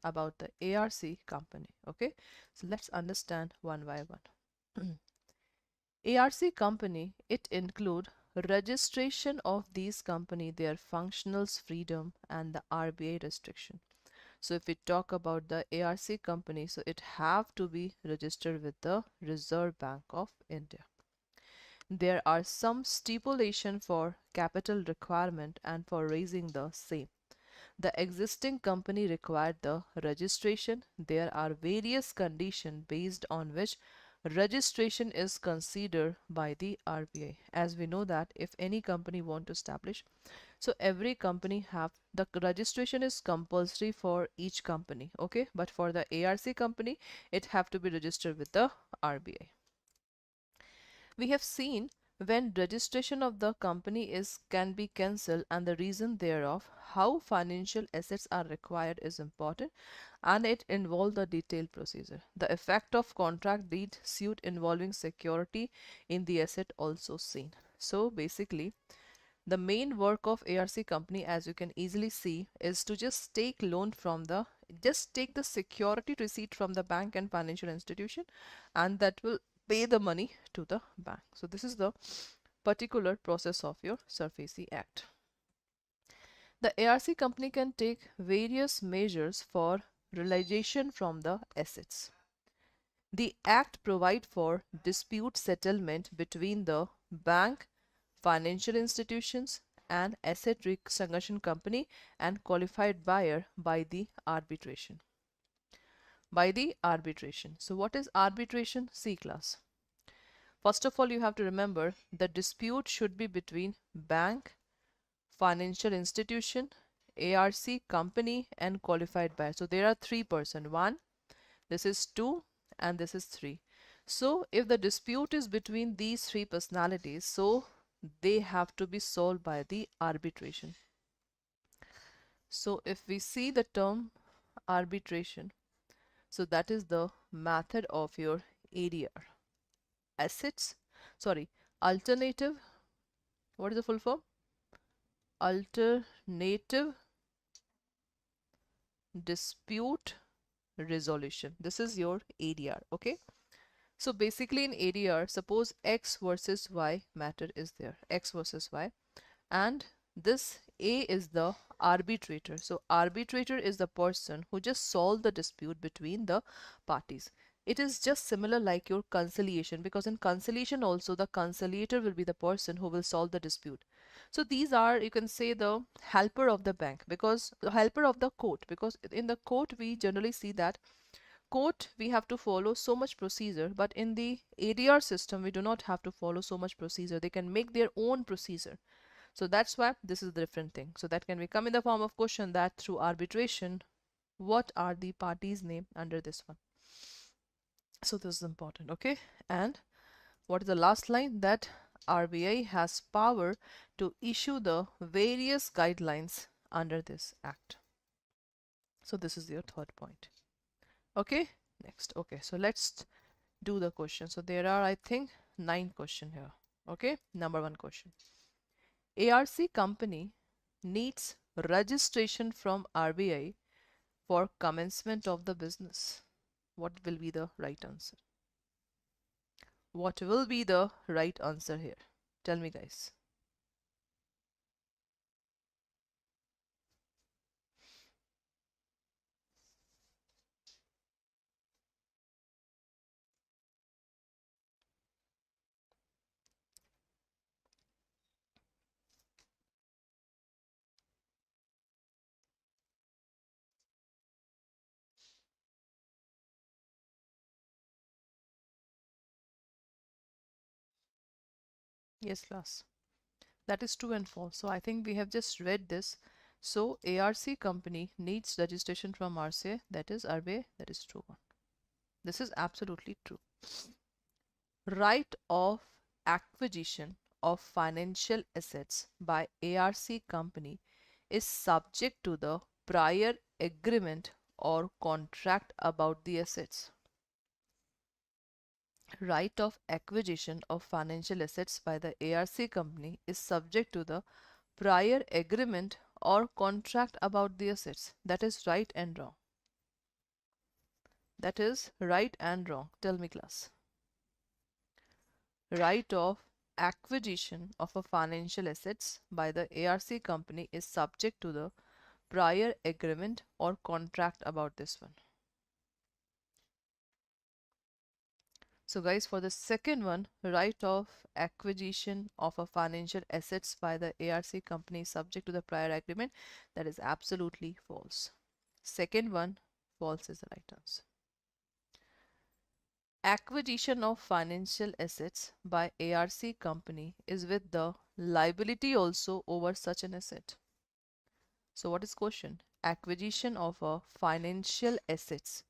about the ARC company. Okay, so let's understand one by one. ARC company, it include registration of these company, their functionals freedom and the RBI restriction. So if we talk about the ARC company, so it have to be registered with the Reserve Bank of India. There are some stipulation for capital requirement and for raising the same. The existing company required the registration. There are various conditions based on which registration is considered by the RBI. As we know that if any company want to establish, so every company have the registration is compulsory for each company, okay, but for the ARC company it have to be registered with the RBI. We have seen when registration of the company is can be cancelled and the reason thereof, how financial assets are required is important, and it involves the detailed procedure. The effect of contract deed suit involving security in the asset also seen. So basically the main work of ARC company, as you can easily see, is to just take loan from the just take the security receipt from the bank and financial institution, and that will pay the money to the bank. So this is the particular process of your SARFAESI Act. The ARC company can take various measures for realization from the assets. The Act provides for dispute settlement between the bank, financial institutions, and asset recognition company and qualified buyer by the arbitration. So what is arbitration? C class. First of all, you have to remember the dispute should be between bank, financial institution, ARC company, and qualified buyer. So there are three persons. One, this is two, and this is three. So if the dispute is between these three personalities, so they have to be solved by the arbitration. So if we see the term arbitration, so that is the method of your ADR. Alternative, what is the full form? Alternative dispute resolution. This is your ADR, okay? So basically in ADR, suppose X versus Y matter is there, X versus Y, and this A is the arbitrator. So arbitrator is the person who just solved the dispute between the parties. It is just similar like your conciliation, because in conciliation also the conciliator will be the person who will solve the dispute. So these are, you can say, the helper of the bank, because the helper of the court, because in the court we generally see that court we have to follow so much procedure, but in the ADR system we do not have to follow so much procedure. They can make their own procedure. So that's why this is the different thing. So that can become in the form of question that through arbitration, what are the parties' name under this one? So this is important, okay? And what is the last line? That RBI has power to issue the various guidelines under this act. So this is your third point. Okay, next. Okay, so let's do the question. So there are, I think, 9 questions here. Okay, number 1 question. ARC company needs registration from RBI for commencement of the business. What will be the right answer? What will be the right answer here? Tell me, guys. Yes, class. That is true and false. So I think we have just read this. So ARC company needs registration from RCA, that is RBI, that is true one. This is absolutely true. Right of acquisition of financial assets by ARC company is subject to the prior agreement or contract about the assets. Right of acquisition of financial assets by the ARC company is subject to the prior agreement or contract about the assets. That is right and wrong. That is right and wrong. Tell me, class. Right of acquisition of a financial assets by the ARC company is subject to the prior agreement or contract about this one. So guys, for the second one, right of acquisition of a financial assets by the ARC company is subject to the prior agreement. That is absolutely false. Second one, false is the right answer. Acquisition of financial assets by ARC company is with the liability also over such an asset. So what is question? Acquisition of a financial assets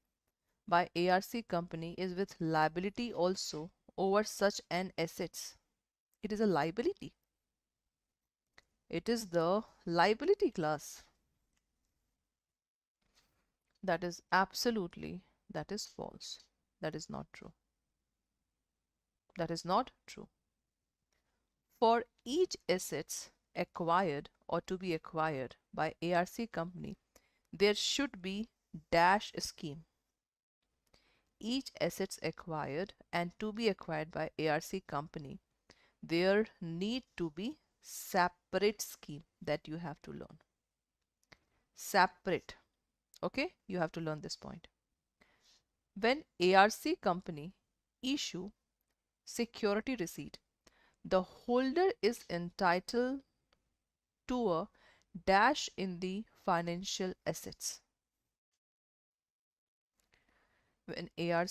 by ARC company is with liability also over such an assets. It is a liability. It is the liability class. That is absolutely, that is false. That is not true. That is not true. For each assets acquired or to be acquired by ARC company, there should be dash scheme. Each assets acquired and to be acquired by ARC company, there need to be separate scheme that you have to learn. Separate. Okay, you have to learn this point. When ARC company issue security receipt, the holder is entitled to a dash in the financial assets. When ARC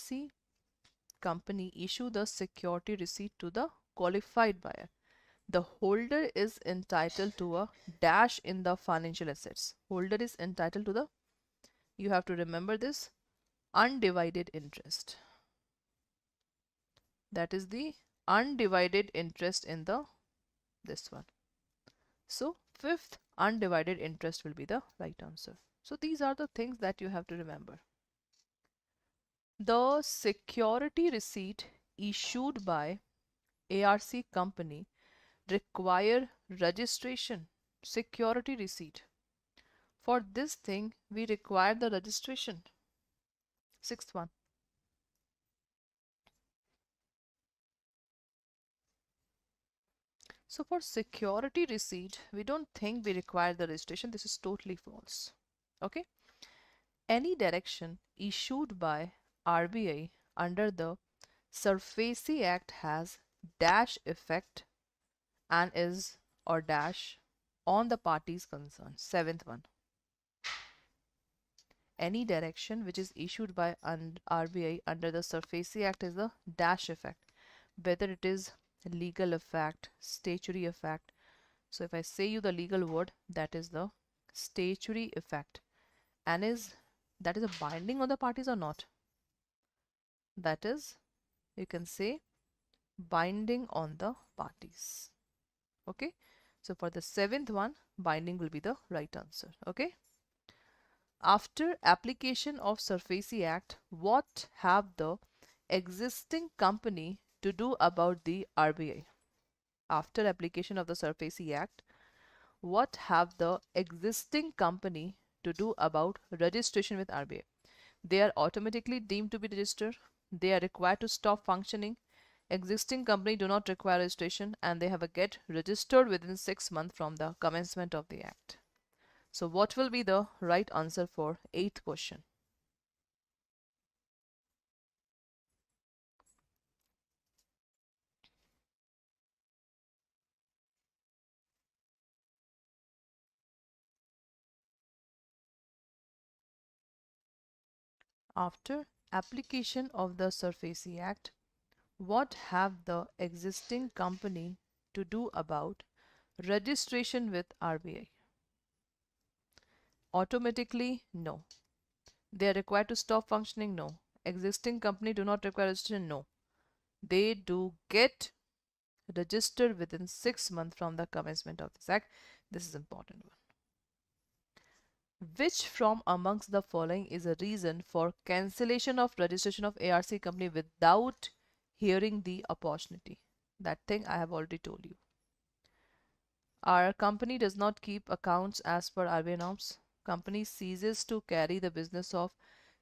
company issue the security receipt to the qualified buyer, the holder is entitled to a dash in the financial assets. Holder is entitled to the, you have to remember this, undivided interest. That is the undivided interest in the this one. So fifth, undivided interest will be the right answer. So these are the things that you have to remember. The security receipt issued by ARC company require registration. Security receipt. For this thing, we require the registration. Sixth one. So for security receipt, we don't think we require the registration. This is totally false. Okay. Any direction issued by RBI under the SARFAESI Act has dash effect and is or dash on the parties concerned. Seventh one. Any direction which is issued by RBI under the SARFAESI Act is a dash effect, whether it is legal effect, statutory effect. So if I say you the legal word, that is the statutory effect, and that is a binding on the parties or not? That is, you can say, binding on the parties. Okay, so for the seventh one, binding will be the right answer. Okay. After application of SARFAESI Act, what have the existing company to do about the RBI? After application of the SARFAESI Act, what have the existing company to do about registration with RBI? They are automatically deemed to be registered. They are required to stop functioning. Existing company do not require registration, and they have a get registered within 6 months from the commencement of the act. So what will be the right answer for eighth question? After application of the SARFAESI Act, what have the existing company to do about registration with RBI? Automatically, no. They are required to stop functioning, no. Existing company do not require registration, no. They do get registered within 6 months from the commencement of this act. This is important one. Which from amongst the following is a reason for cancellation of registration of ARC company without hearing the opportunity? That thing I have already told you. Our company does not keep accounts as per RBI norms. Company ceases to carry the business of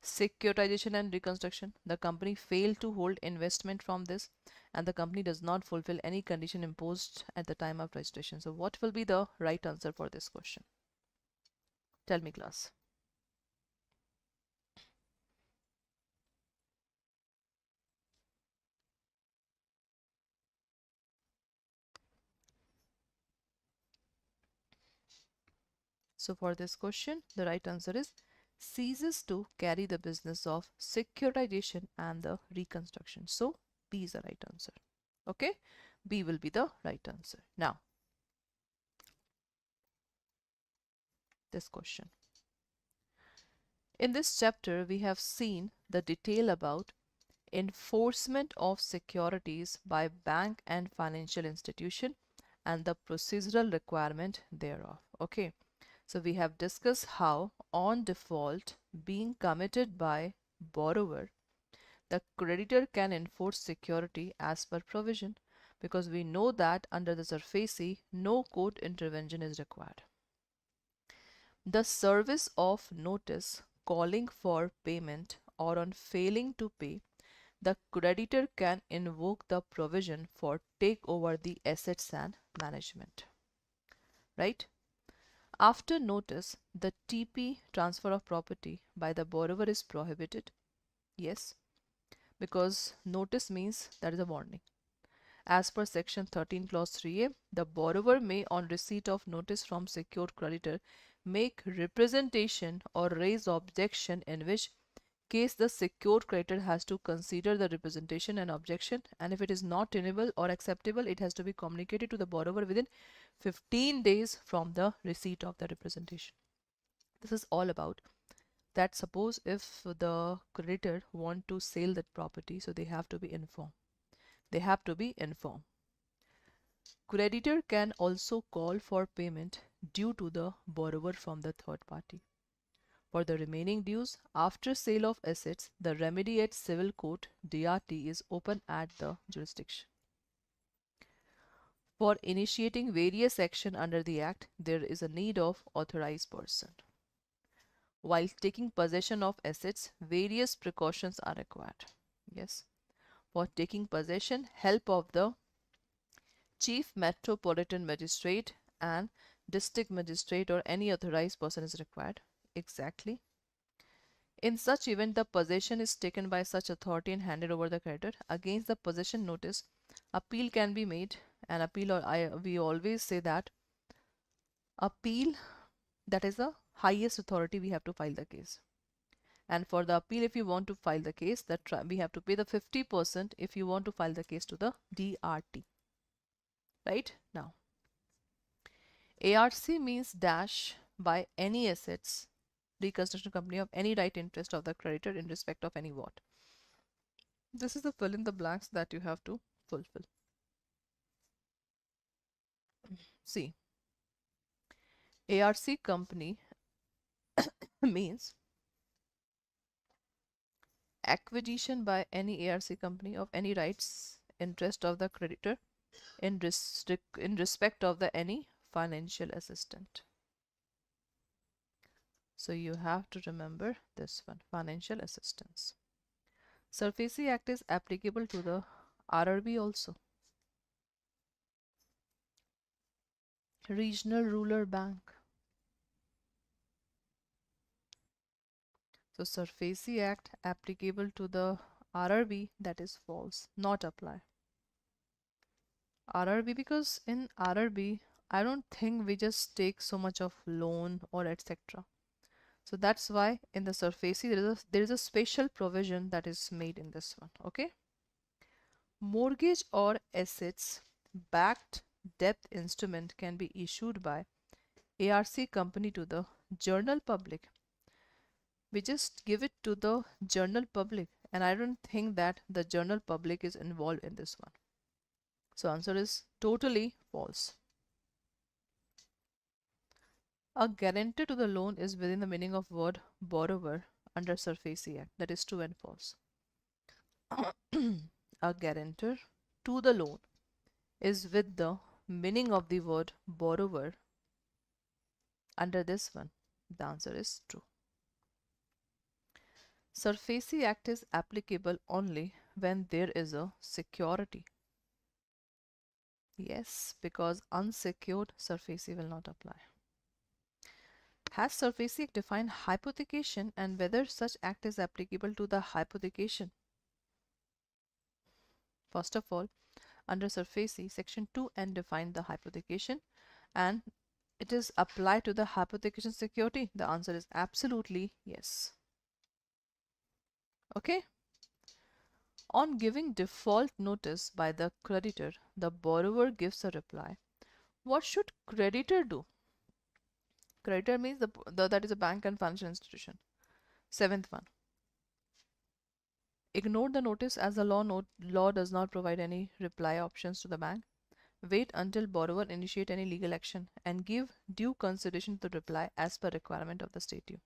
Securitization and reconstruction. The company failed to hold investment from this, and the company does not fulfill any condition imposed at the time of registration. So what will be the right answer for this question? Tell me, class. So for this question, the right answer is ceases to carry the business of securitization and the reconstruction. So B is the right answer. Okay, B will be the right answer. Now, this question. In this chapter, we have seen the detail about enforcement of securities by bank and financial institution and the procedural requirement thereof. Okay, so we have discussed how on default being committed by borrower, the creditor can enforce security as per provision, because we know that under the SARFAESI no court intervention is required. The service of notice calling for payment or on failing to pay, the creditor can invoke the provision for take over the assets and management. Right? After notice, the TP transfer of property by the borrower is prohibited. Yes, because notice means that is a warning. As per section 13 clause 3a, the borrower may on receipt of notice from secured creditor make representation or raise objection, in which case the secured creditor has to consider the representation and objection, and if it is not tenable or acceptable, it has to be communicated to the borrower within 15 days from the receipt of the representation. This is all about that. Suppose if the creditor want to sell that property, so they have to be informed. They have to be informed. Creditor can also call for payment due to the borrower from the third party. For the remaining dues after sale of assets, the remedy at civil court DRT is open at the jurisdiction. For initiating various action under the Act, there is a need of authorized person. While taking possession of assets, various precautions are required. Yes. For taking possession, help of the Chief Metropolitan Magistrate and District Magistrate or any authorized person is required. Exactly. In such event, the possession is taken by such authority and handed over the creditor. Against the possession notice, appeal can be made. And appeal, or we always say that appeal, that is the highest authority we have to file the case. And for the appeal, if you want to file the case, that we have to pay the 50% if you want to file the case to the DRT. Right? Now, ARC means dash by any assets, reconstruction company of any right interest of the creditor in respect of any what. This is the fill in the blanks that you have to fulfill. See, ARC company means acquisition by any ARC company of any rights interest of the creditor in respect of the any financial assistant. So you have to remember this one, financial assistance. SARFAESI Act is applicable to the RRB also. Regional Rural Bank. So SARFAESI Act applicable to the RRB, that is false, not apply. RRB, because in RRB, I don't think we just take so much of loan or etc. So that's why in the SARFAESI there is a special provision that is made in this one. Okay. Mortgage or assets backed debt instrument can be issued by ARC company to the general public. We just give it to the general public, and I don't think that the general public is involved in this one. So answer is totally false. A guarantor to the loan is within the meaning of word borrower under SARFAESI Act. That is true and false. A guarantor to the loan is with the meaning of the word borrower under this one. The answer is true. SURFACI Act is applicable only when there is a security. Yes, because unsecured SURFACI will not apply. Has SURFACI Act defined hypothecation and whether such act is applicable to the hypothecation? First of all, under SURFACI, Section 2N defined the hypothecation and it is applied to the hypothecation security. The answer is absolutely yes. Okay. On giving default notice by the creditor, the borrower gives a reply. What should creditor do? Creditor means that is a bank and financial institution. Seventh one. Ignore the notice as the law does not provide any reply options to the bank. Wait until borrower initiate any legal action and give due consideration to the reply as per requirement of the state due.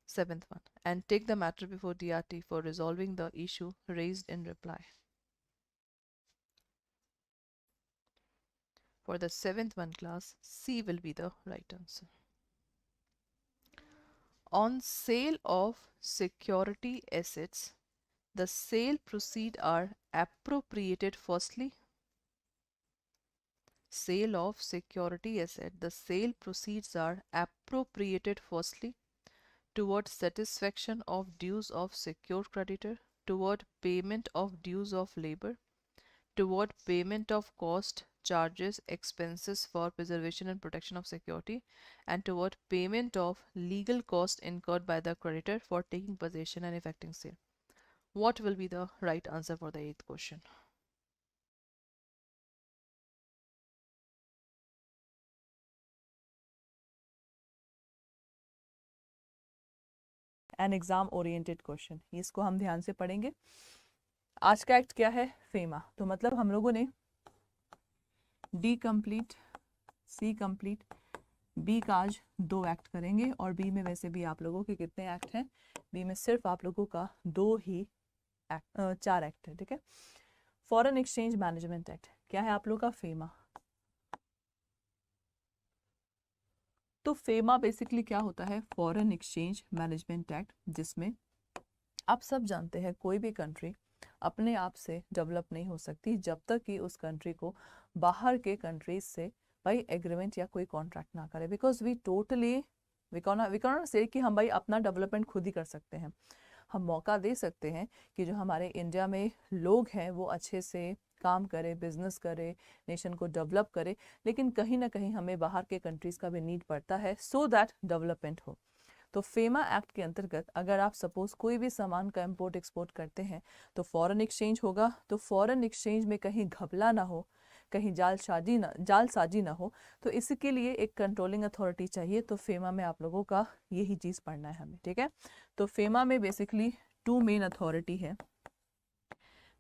Seventh one. And take the matter before DRT for resolving the issue raised in reply. For the seventh one class, C will be the right answer. On sale of security assets, the sale proceeds are appropriated firstly. Sale of security asset, the sale proceeds are appropriated firstly toward satisfaction of dues of secured creditor, toward payment of dues of labor, toward payment of cost, charges, expenses for preservation and protection of security, and toward payment of legal cost incurred by the creditor for taking possession and effecting sale. What will be the right answer for the eighth question? An exam oriented question, इसको हम ध्यान से पढ़ेंगे। आज का act क्या है? FEMA. तो मतलब हम लोगों ने डी कंप्लीट, सी कंप्लीट, बी का आज 2 एक्ट करेंगे और बी में वैसे भी आप लोगों के कितने एक्ट हैं? बी में सिर्फ आप लोगों का 2 ही एक्ट, 4 एक्ट है, ठीक है। फॉरेन एक्सचेंज मैनेजमेंट एक्ट क्या है आप लोग का? फेमा। तो फेमा बेसिकली क्या होता है? फॉरेन एक्सचेंज मैनेजमेंट एक्ट, जिसमें आप सब जानते हैं कोई भी कंट्री अपने आप से डेवलप नहीं हो सकती जब तक कि उस कंट्री को बाहर के कंट्रीज से भाई एग्रीमेंट या कोई कॉन्ट्रैक्ट ना करे, बिकॉज वी कैन से कि हम भाई अपना डेवलपमेंट खुद ही कर सकते हैं। हम मौका दे सकते हैं कि जो हमारे इंडिया में लोग हैं वो अच्छे से काम करे, बिजनेस करे, नेशन को डेवलप करे, लेकिन कहीं ना कहीं हमें बाहर के कंट्रीज़ का भी नीड पड़ता है सो दैट डेवलपमेंट हो। तो फेमा एक्ट के अंतर्गत अगर आप सपोज कोई भी सामान का इंपोर्ट एक्सपोर्ट करते हैं तो फॉरेन एक्सचेंज होगा। तो फॉरेन एक्सचेंज में कहीं घपला ना हो, कहीं जालसाजी ना हो, तो इसके लिए एक कंट्रोलिंग अथॉरिटी चाहिए। तो फेमा में आप लोगों का यही चीज़ पढ़ना है हमें, ठीक है। तो फेमा में बेसिकली 2 मेन अथॉरिटी है।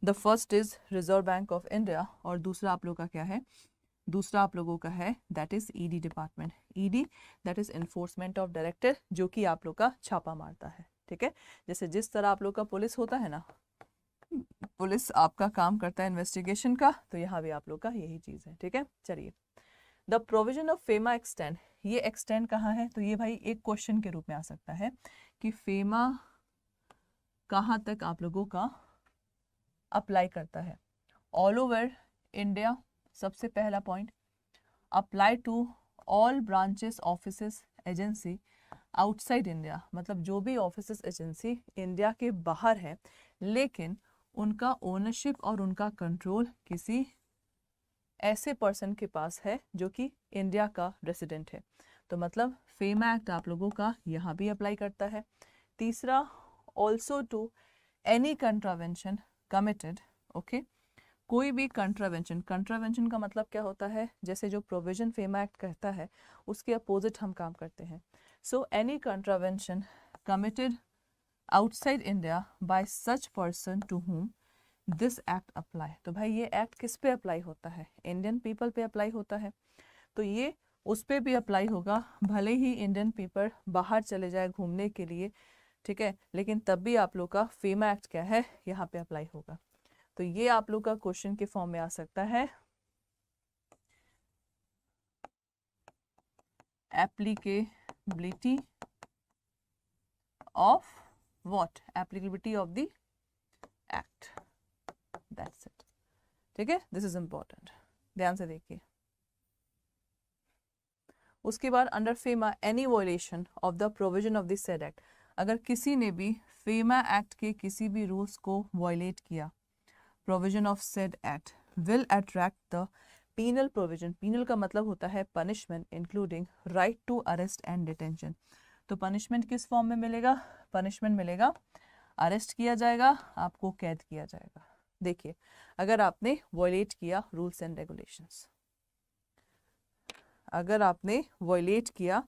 The first is reserve bank of India और दूसरा आप लोग का क्या है? दूसरा आप लोगों का है that is ED department. ED that is enforcement of director, जो कि आप लोग का छापा मारता है, ठीक है। जैसे जिस तरह आप लोग का पुलिस होता है ना, पुलिस आपका काम करता है इन्वेस्टिगेशन का, तो यहाँ भी आप लोग का यही चीज़ है, ठीक है। चलिए, the provision of FEMA extend, ये एक्सटेंड कहाँ है? तो ये भाई एक क्वेश्चन के रूप में आ सकता है कि फेमा कहाँ तक आप लोगों का अप्लाई करता है? ऑल ओवर इंडिया, सबसे पहला point. Apply to all branches offices agency outside India, मतलब जो भी ऑफिसेस एजेंसी इंडिया के बाहर है लेकिन उनका ओनरशिप और उनका कंट्रोल किसी ऐसे पर्सन के पास है जो कि इंडिया का रेसिडेंट है। तो मतलब फेमा एक्ट आप लोगों का यहाँ भी अप्लाई करता है। तीसरा, also to any contravention committed, okay. कोई भी कंट्रावेंशन, कंट्रावेंशन का मतलब क्या होता है? जैसे जो प्रोविजन फेमा एक्ट कहता है उसके अपोजिट हम काम करते हैं। So any contravention committed outside India by such person to whom this act apply. तो भाई ये एक्ट किस पे अप्लाई होता है? इंडियन पीपल पे अप्लाई होता है। तो ये उस पे भी अप्लाई होगा, भले ही इंडियन पीपल बाहर चले जाए घूमने के लिए, ठीक है, लेकिन तब भी आप लोग का फेमा एक्ट क्या है? यहाँ पे अप्लाई होगा। तो ये आप लोग का क्वेश्चन के फॉर्म में आ सकता है, applicability of what applicability of the act, that's it. ठीक है, दिस इज इंपॉर्टेंट, ध्यान से देखिए। उसके बाद under FEMA any violation of the provision of the said act, अगर किसी ने भी फेमा एक्ट के किसी भी रूल्स को वॉयलेट किया, provision of said act will attract the penal provision, penal का मतलब होता है punishment, including right to arrest and detention. तो पनिशमेंट किस फॉर्म में मिलेगा? पनिशमेंट मिलेगा, अरेस्ट किया जाएगा, आपको कैद किया जाएगा। देखिए, अगर आपने वॉयलेट किया रूल्स एंड रेगुलेशंस, अगर आपने वॉयलेट किया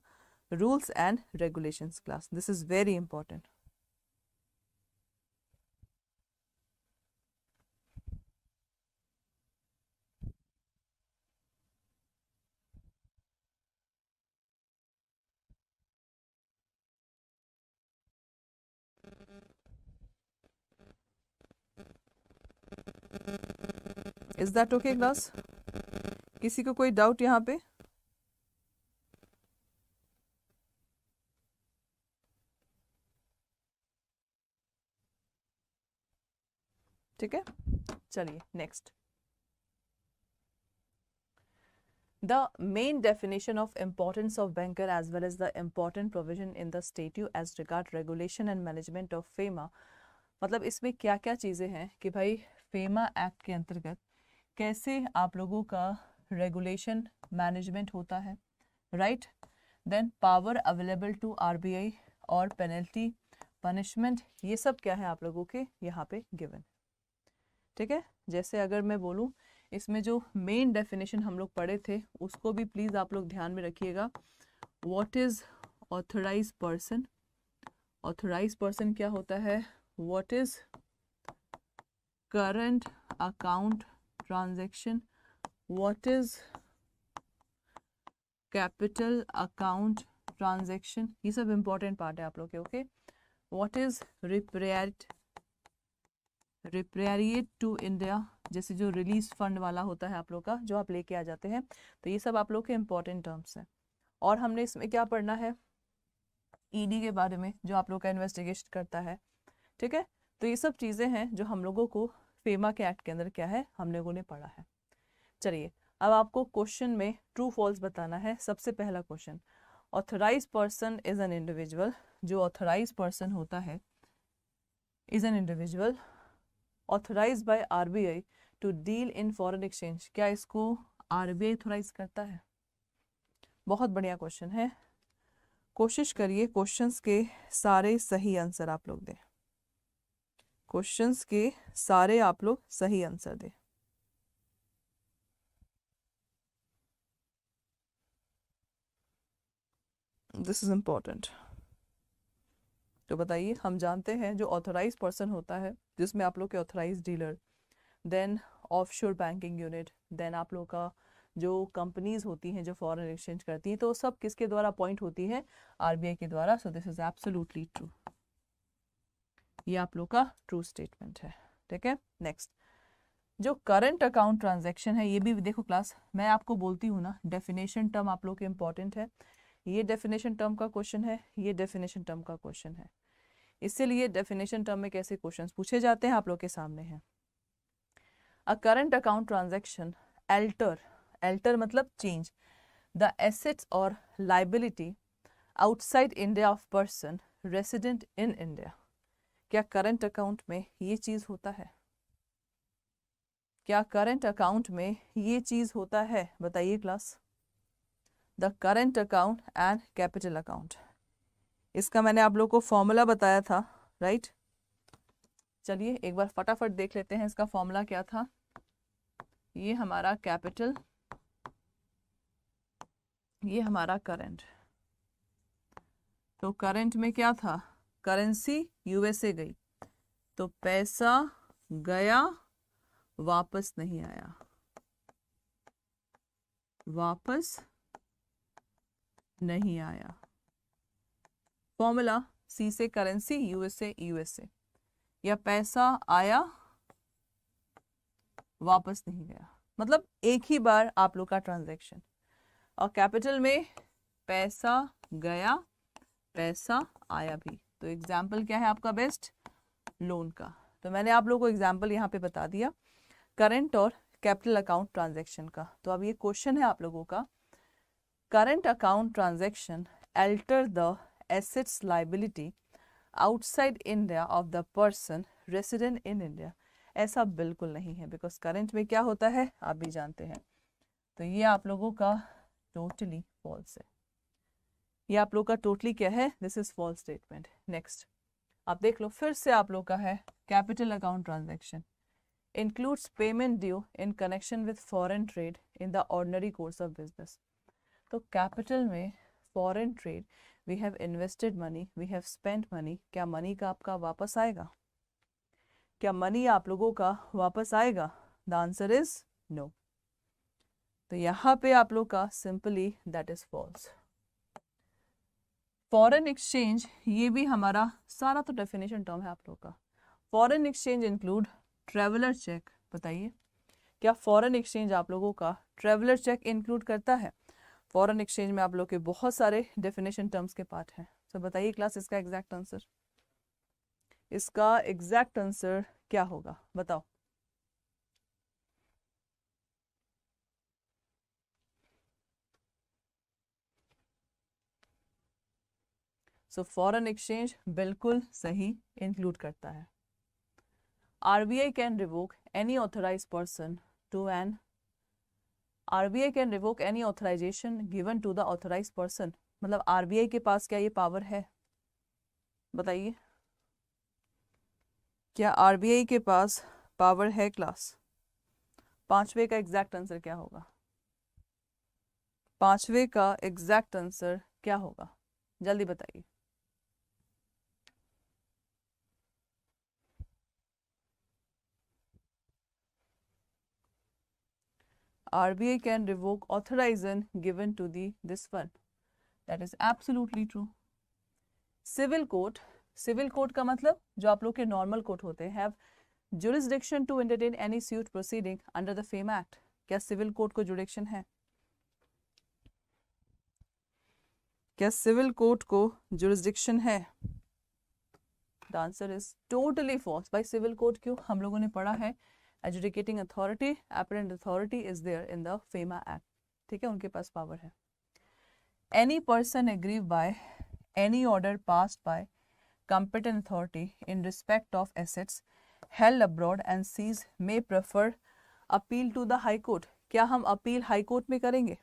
rules and regulations class, this is very important. Is that okay class? किसी को कोई डाउट यहाँ पे? ठीक है, चलिए next. The main definition of importance of banker as well as the important provision in the statute as regard regulation and management of FEMA, मतलब इसमें क्या क्या चीज़ें हैं कि भाई FEMA एक्ट के अंतर्गत कैसे आप लोगों का रेगुलेशन मैनेजमेंट होता है, right. Then power available to RBI और पेनल्टी पनिशमेंट, ये सब क्या है आप लोगों के यहाँ पे गिवन। ठीक है, जैसे अगर मैं बोलूँ इसमें जो मेन डेफिनेशन हम लोग पढ़े थे उसको भी प्लीज़ आप लोग ध्यान में रखिएगा। What is authorise person, authorise person क्या होता है, what is current account transaction, what is capital account transaction, ये सब इंपॉर्टेंट पार्ट है आप लोग के। Okay, what is repatriate to India, जैसे जो रिलीज फंड वाला होता है आप लोग का जो आप लेके आ जाते हैं, तो ये सब आप लोग के इंपॉर्टेंट टर्म्स हैं। और हमने इसमें क्या पढ़ना है, ईडी के बारे में जो आप लोग का इन्वेस्टिगेशन करता है। ठीक है, तो ये सब चीज़ें हैं जो हम लोगों को फेमा के एक्ट के अंदर क्या है हम लोगों ने पढ़ा है। चलिए, अब आपको क्वेश्चन में ट्रू फॉल्स बताना है। सबसे पहला question, authorise person is an individual, जो ऑथराइज पर्सन होता है is an individual authorise by RBI to deal in foreign exchange, क्या इसको RBI ऑथराइज करता है? बहुत बढ़िया क्वेश्चन है, कोशिश करिए क्वेश्चंस के सारे सही आंसर आप लोग दें, क्वेश्चंस के सारे आप लोग सही आंसर दें। This is important. तो बताइए, हम जानते हैं जो ऑथराइज पर्सन होता है जिसमें आप लोग के authorise dealer, then offshore banking unit, then आप लोग का जो कंपनीज होती हैं जो फॉरेन एक्सचेंज करती हैं, तो सब किसके द्वारा अपॉइंट होती हैं? RBI के द्वारा। सो दिस इज एब्सोल्युटली ट्रू, ये आप लोग का ट्रू स्टेटमेंट है। ठीक है, नेक्स्ट, जो करंट अकाउंट ट्रांजैक्शन है, ये भी देखो क्लास, मैं आपको बोलती हूँ ना डेफिनेशन टर्म आप लोग के इंपॉर्टेंट है। ये डेफिनेशन टर्म का क्वेश्चन है, ये डेफिनेशन टर्म का क्वेश्चन है, इसीलिए डेफिनेशन टर्म में कैसे क्वेश्चंस पूछे जाते हैं आप लोग के सामने हैं। A current account transaction alter मतलब चेंज द एसेट्स और liability outside India of person resident in India, क्या करंट अकाउंट में ये चीज होता है? क्या करंट अकाउंट में ये चीज होता है? बताइए class. The current account and capital account, इसका मैंने आप लोग को फॉर्मूला बताया था, राइट। चलिए एक बार फटाफट देख लेते हैं इसका फॉर्मूला क्या था। ये हमारा कैपिटल, ये हमारा करंट। तो करंट में क्या था, करेंसी USA गई, तो पैसा गया वापस नहीं आया, वापस नहीं आया। फॉर्मूला C से करेंसी, USA, या पैसा आया वापस नहीं गया, मतलब एक ही बार आप लोग का ट्रांजैक्शन। और कैपिटल में पैसा गया पैसा आया भी, तो एग्जाम्पल क्या है आपका बेस्ट, लोन का। तो मैंने आप लोगों को एग्जाम्पल यहाँ पे बता दिया करंट और कैपिटल अकाउंट ट्रांजैक्शन का। तो अब ये क्वेश्चन है आप लोगों का, current account transaction alter the assets liability outside India of the person resident in India. ऐसा बिल्कुल नहीं है, बिकॉज करंट में क्या होता है आप भी जानते हैं। तो ये आप लोगों का टोटली फॉल्स है, ये आप लोग का टोटली क्या है, this is false statement. Next आप देख लो, फिर से आप लोग का है capital account transaction includes payment due in connection with foreign trade in the ordinary course of business। तो कैपिटल में foreign trade, we have invested money, we have spent money, क्या मनी का आपका वापस आएगा, क्या मनी आप लोगों का वापस आएगा, द आंसर इज नो। तो यहाँ पे आप लोग का simply that is false. Foreign exchange, ये भी हमारा सारा तो डेफिनेशन टर्म है आप लोग का। Foreign exchange include traveller cheque. बताइए क्या फॉरेन एक्सचेंज आप लोगों का ट्रेवलर चेक इंक्लूड करता है? फॉरेन एक्सचेंज में आप लोग के बहुत सारे डेफिनेशन टर्म्स के पार्ट हैं। तो बताइए क्लास इसका एग्जैक्ट आंसर, इसका एग्जैक्ट आंसर क्या होगा बताओ। सो फॉरेन एक्सचेंज बिल्कुल सही इंक्लूड करता है। RBI can revoke any authorized person to an RBI can revoke any authorization given to the authorized person। मतलब RBI के पास क्या ये पावर है? बताइए क्या RBI के पास पावर है क्लास? पांचवे का एग्जैक्ट आंसर क्या होगा? पांचवे का एग्जैक्ट आंसर क्या होगा जल्दी बताइए। RBI can revoke authorization given to the this one। That is absolutely true। Civil court, civil court का मतलब जो आप लोग के नॉर्मल कोर्ट होते हैं, have jurisdiction to entertain any suit proceeding under the FAME Act। क्या सिविल कोर्ट को जुरिडिक्शन है? क्या सिविल कोर्ट को जुरिडिक्शन है? The answer is totally false. By civil court क्यों, हम लोगों ने पढ़ा है adjudicating authority, apparent authority is there in the FEMA act. ठीक है, उनके पास पावर है। Any person aggrieve by any order passed by competent authority in respect of assets held abroad and seized may prefer appeal to the high court। क्या हम appeal high court में करेंगे?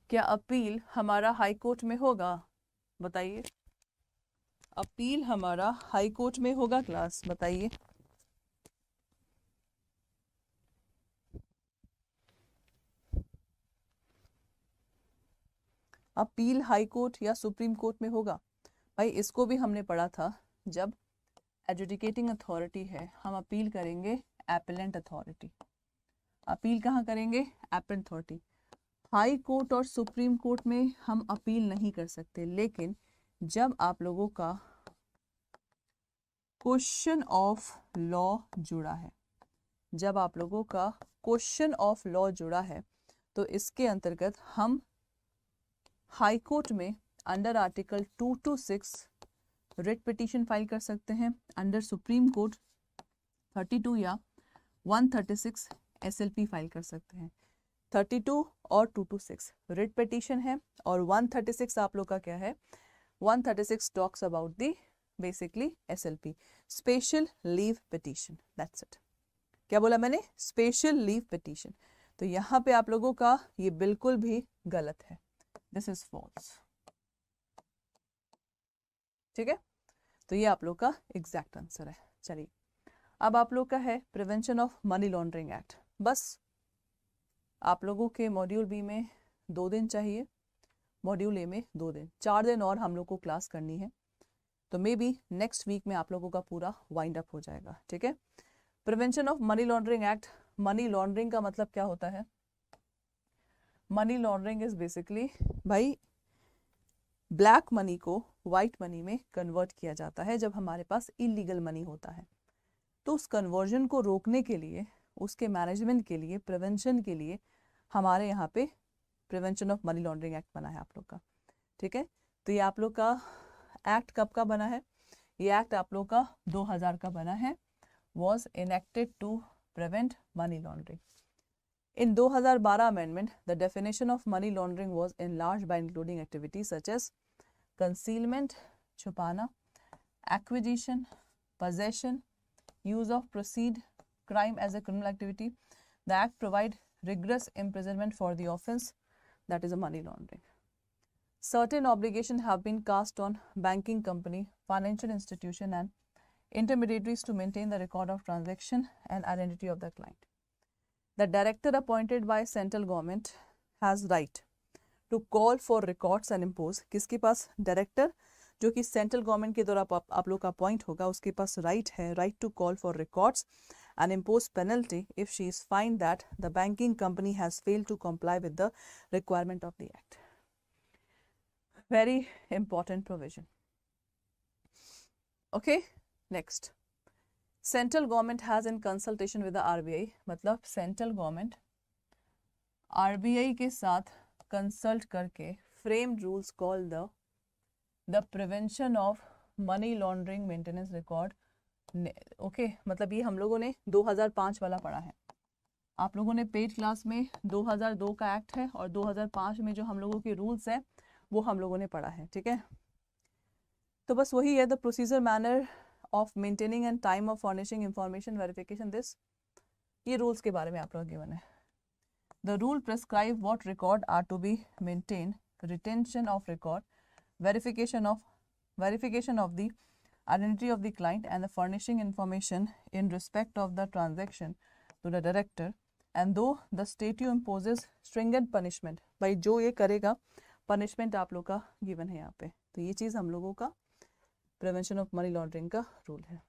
क्या अपील हमारा हाई कोर्ट में होगा? बताइए appeal हमारा हाई कोर्ट में होगा क्लास? बताइए अपील हाई कोर्ट या सुप्रीम कोर्ट में होगा? भाई इसको भी हमने पढ़ा था, जब एजुडिकेटिंग अथॉरिटी है हम अपील करेंगे एपेलेंट अथॉरिटी। अपील कहाँ करेंगे? Appellant authority. हाई कोर्ट और सुप्रीम कोर्ट में हम अपील नहीं कर सकते, लेकिन जब आप लोगों का क्वेश्चन ऑफ लॉ जुड़ा है, जब आप लोगों का क्वेश्चन ऑफ लॉ जुड़ा है, तो इसके अंतर्गत हम हाई कोर्ट में under article 226 writ petition file कर सकते हैं, अंडर सुप्रीम कोर्ट 32 या 136 SLP फाइल कर सकते हैं। 32 और 226 रिट पिटीशन है, और 136 आप लोग का क्या है, 136 talks about the basically SLP, special leave petition. That's it. क्या बोला मैंने? Special leave petition. तो यहाँ पे आप लोगों का ये बिल्कुल भी गलत है, दिस इज फॉल्स। ठीक है, तो ये आप लोग का एग्जैक्ट आंसर है। चलिए अब आप लोग का है prevention of money laundering act. बस आप लोगों के मॉड्यूल बी में 2 दिन चाहिए, मॉड्यूल ए में 2 दिन, 4 दिन और हम लोग को क्लास करनी है। तो मे बी नेक्स्ट वीक में आप लोगों का पूरा वाइंड अप हो जाएगा। ठीक है, prevention of money laundering act. Money laundering का मतलब क्या होता है? मनी लॉन्ड्रिंग इज बेसिकली भाई ब्लैक मनी को वाइट मनी में कन्वर्ट किया जाता है जब हमारे पास इलीगल मनी होता है। तो उस कन्वर्जन को रोकने के लिए, उसके मैनेजमेंट के लिए, प्रिवेंशन के लिए हमारे यहाँ पे prevention of money laundering act बना है आप लोग का। ठीक है। तो ये आप लोग का एक्ट कब का बना है? ये एक्ट आप लोग का 2000 का बना है, was enacted to prevent money laundering. In 2012 amendment, the definition of money laundering was enlarged by including activities such as concealment, छुपाना, acquisition, possession, use of proceed, crime as a criminal activity. The act provide rigorous imprisonment for the offence, that is a money laundering. Certain obligations have been cast on banking company, financial institution and intermediaries to maintain the record of transaction and identity of the client. The director appointed by central government has right to call for records and impose. किसके पास? Director जो कि central government के द्वारा आप लोग का appoint होगा, उसके पास राइट है, right to call for records and impose penalty if she is fined that the banking company has failed to comply with the requirement of the act. Very important provision. Okay, next. Central government has in consultation with the RBI, मतलब central government RBI के साथ consult करके frame rules call the prevention of money laundering maintenance record. Okay, मतलब ये हम लोगों ने 2005 वाला पढ़ा है. आप लोगों ने पेड क्लास में 2002 का एक्ट है और 2005 में जो हम लोगों के रूल्स है वो हम लोगों ने पढ़ा है. ठीक है, तो बस वही है. The procedure manner of maintaining and time of furnishing information verification, this ये रूल्स के बारे में आप लोग गिवन है. The rule prescribe what record are to be maintain, retention of record, verification of the identity of the client and the furnishing information in respect of the transaction to the director, and though the statute imposes stringent punishment, भाई जो ये करेगा punishment आप लोग का given है यहाँ पे. तो ये चीज़ हम लोगों का प्रिवेंशन ऑफ मनी लॉन्ड्रिंग का रूल है.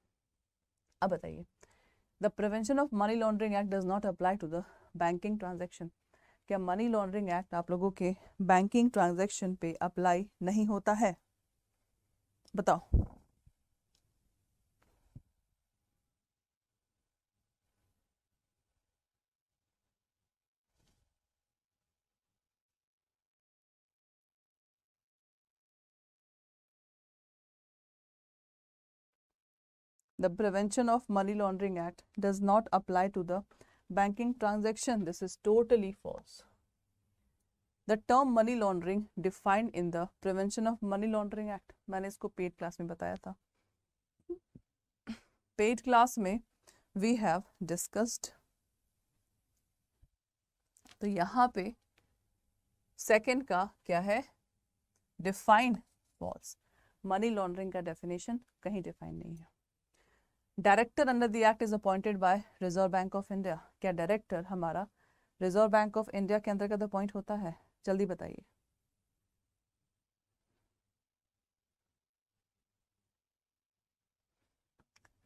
अब बताइए, the prevention of money laundering act does not apply to the banking transaction. क्या मनी लॉन्ड्रिंग एक्ट आप लोगों के बैंकिंग ट्रांजैक्शन पे अप्लाई नहीं होता है? बताओ. The Prevention of Money Laundering Act does not apply to the banking transaction. This is totally false. The term money laundering defined in the Prevention of Money Laundering Act, मैंने इसको paid class में बताया था. Paid class में we have discussed. तो यहाँ पे second का क्या है? Defined false. मनी लॉन्ड्रिंग का डेफिनेशन कहीं डिफाइन नहीं है. Director under the act is appointed by reserve bank of India. क्या डायरेक्टर हमारा रिजर्व बैंक ऑफ इंडिया के अंतर्गत अपॉइंट होता है? जल्दी बताइए.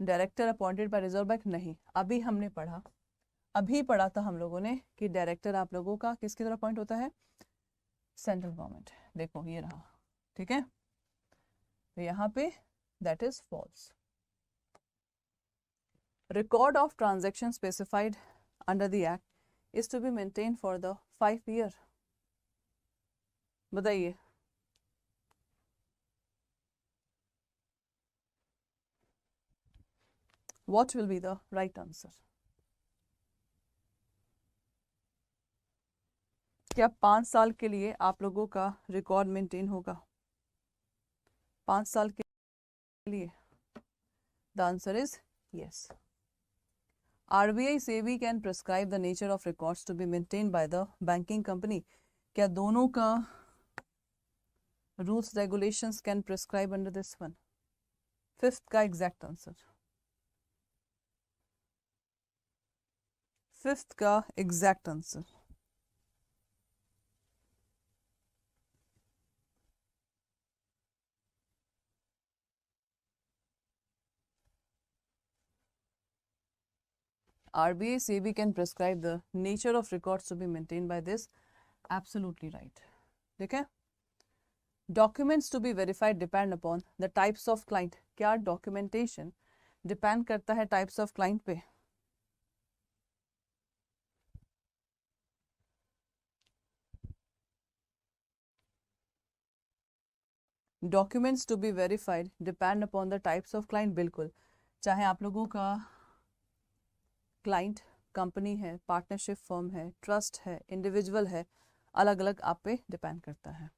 Director appointed by reserve bank नहीं. अभी हमने पढ़ा, अभी पढ़ा था हम लोगों ने कि डायरेक्टर आप लोगों का किसकी तरह अपॉइंट होता है? Central government. देखो ये रहा. ठीक है, तो यहाँ पे that is false. Record of transaction specified under the act is to be maintained for the 5 year. बताइए. What will be the right answer? क्या 5 साल के लिए आप लोगों का रिकॉर्ड मेंटेन होगा? 5 साल के लिए? The answer is yes. RBI SEBI can prescribe the nature of records to be maintained by the banking company. क्या दोनों का rules regulations can prescribe under this one? Fifth का एग्जैक्ट आंसर. फिफ्थ का exact answer. RBI SEBI can prescribe the nature of records to be maintained by this. Absolutely right. ठीक है. Documents to be verified depend upon the types of client. क्या documentation depend करता है types of client पे? Documents to be verified depend upon the types of client, बिल्कुल, चाहे आप लोगों का क्लाइंट कंपनी है, पार्टनरशिप फर्म है, ट्रस्ट है, इंडिविजुअल है, अलग अलग आप पे डिपेंड करता है।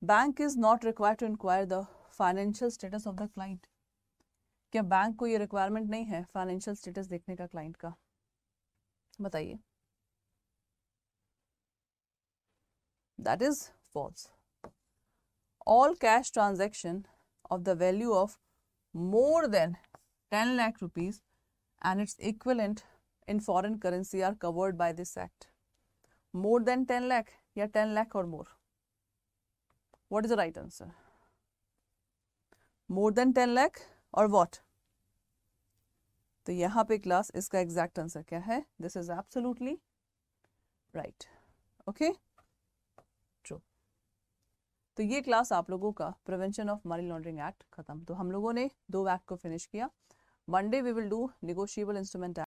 Bank is not required to inquire the financial status of the client, क्या बैंक को ये रिक्वायरमेंट नहीं है फाइनेंशियल स्टेटस देखने का क्लाइंट का? बताइए। That is false. All cash transaction of the value of more than 10 lakh rupees and its equivalent in foreign currency are covered by this act. More than 10 lakh या 10 lakh or more? What is the right answer? More than 10 lakh or what? तो यहाँ पे class इसका exact answer क्या है? This is absolutely right. Okay? True. तो ये class आप लोगों का prevention of money laundering act खत्म। तो हम लोगों ने 2 एक्ट को फिनिश किया। Monday we will do negotiable instrument act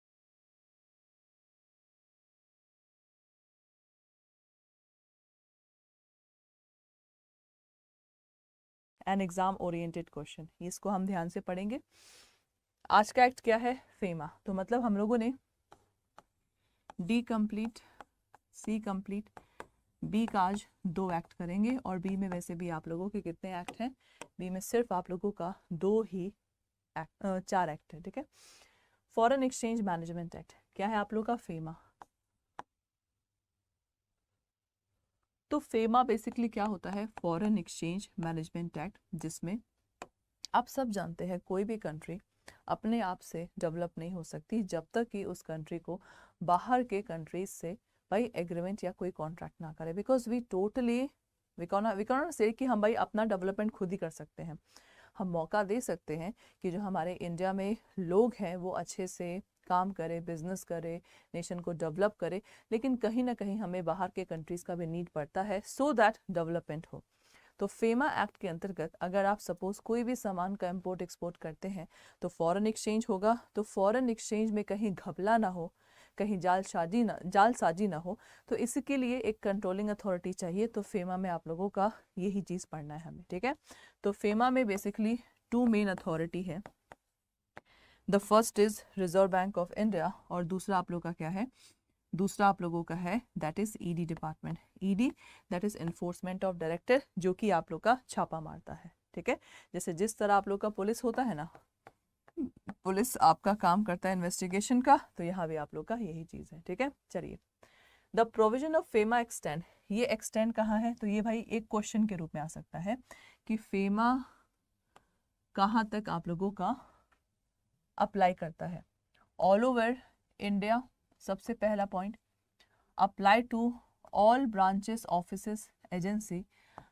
and exam oriented question, इसको हम ध्यान से पढ़ेंगे। आज का एक्ट क्या है? फेमा। तो मतलब हम लोगों ने डी कंप्लीट, सी कंप्लीट, बी का आज 2 एक्ट करेंगे और बी में वैसे भी आप लोगों के कितने एक्ट हैं? बी में सिर्फ आप लोगों का 2 ही एक्ट, 4 एक्ट है, ठीक है। फॉरेन एक्सचेंज मैनेजमेंट एक्ट क्या है आप लोग का? फेमा। तो फेमा बेसिकली क्या होता है? फॉरेन एक्सचेंज मैनेजमेंट एक्ट, जिसमें आप सब जानते हैं कोई भी कंट्री अपने आप से डेवलप नहीं हो सकती जब तक कि उस कंट्री को बाहर के कंट्रीज से भाई एग्रीमेंट या कोई कॉन्ट्रैक्ट ना करे, because we totally we can't say कि हम भाई अपना डेवलपमेंट खुद ही कर सकते हैं। हम मौका दे सकते हैं कि जो हमारे इंडिया में लोग हैं वो अच्छे से काम करे, बिजनेस करे, नेशन को डेवलप करे, लेकिन कहीं ना कहीं हमें बाहर के कंट्रीज़ का भी नीड पड़ता है सो दैट डेवलपमेंट हो। तो फेमा एक्ट के अंतर्गत अगर आप सपोज कोई भी सामान का इंपोर्ट एक्सपोर्ट करते हैं तो फॉरेन एक्सचेंज होगा। तो फॉरेन एक्सचेंज में कहीं घपला ना हो, कहीं जालसाजी ना हो, तो इसके लिए एक कंट्रोलिंग अथॉरिटी चाहिए। तो फेमा में आप लोगों का यही चीज़ पढ़ना है हमें, ठीक है। तो फेमा में बेसिकली 2 मेन अथॉरिटी है। The first is reserve bank of India और दूसरा आप लोग का क्या है? दूसरा आप लोगों का है that is ED department. ED that is enforcement of director, जो कि आप लोग का छापा मारता है, ठीक है। जैसे जिस तरह आप लोग का पुलिस होता है ना, पुलिस आपका काम करता है इन्वेस्टिगेशन का, तो यहाँ भी आप लोग का यही चीज़ है, ठीक है। चलिए, the provision of FEMA extend, ये एक्सटेंड कहाँ है? तो ये भाई एक क्वेश्चन के रूप में आ सकता है कि फेमा कहाँ तक आप लोगों का अप्लाई करता है? ऑल ओवर इंडिया, सबसे पहला point. Apply to all branches, offices, agency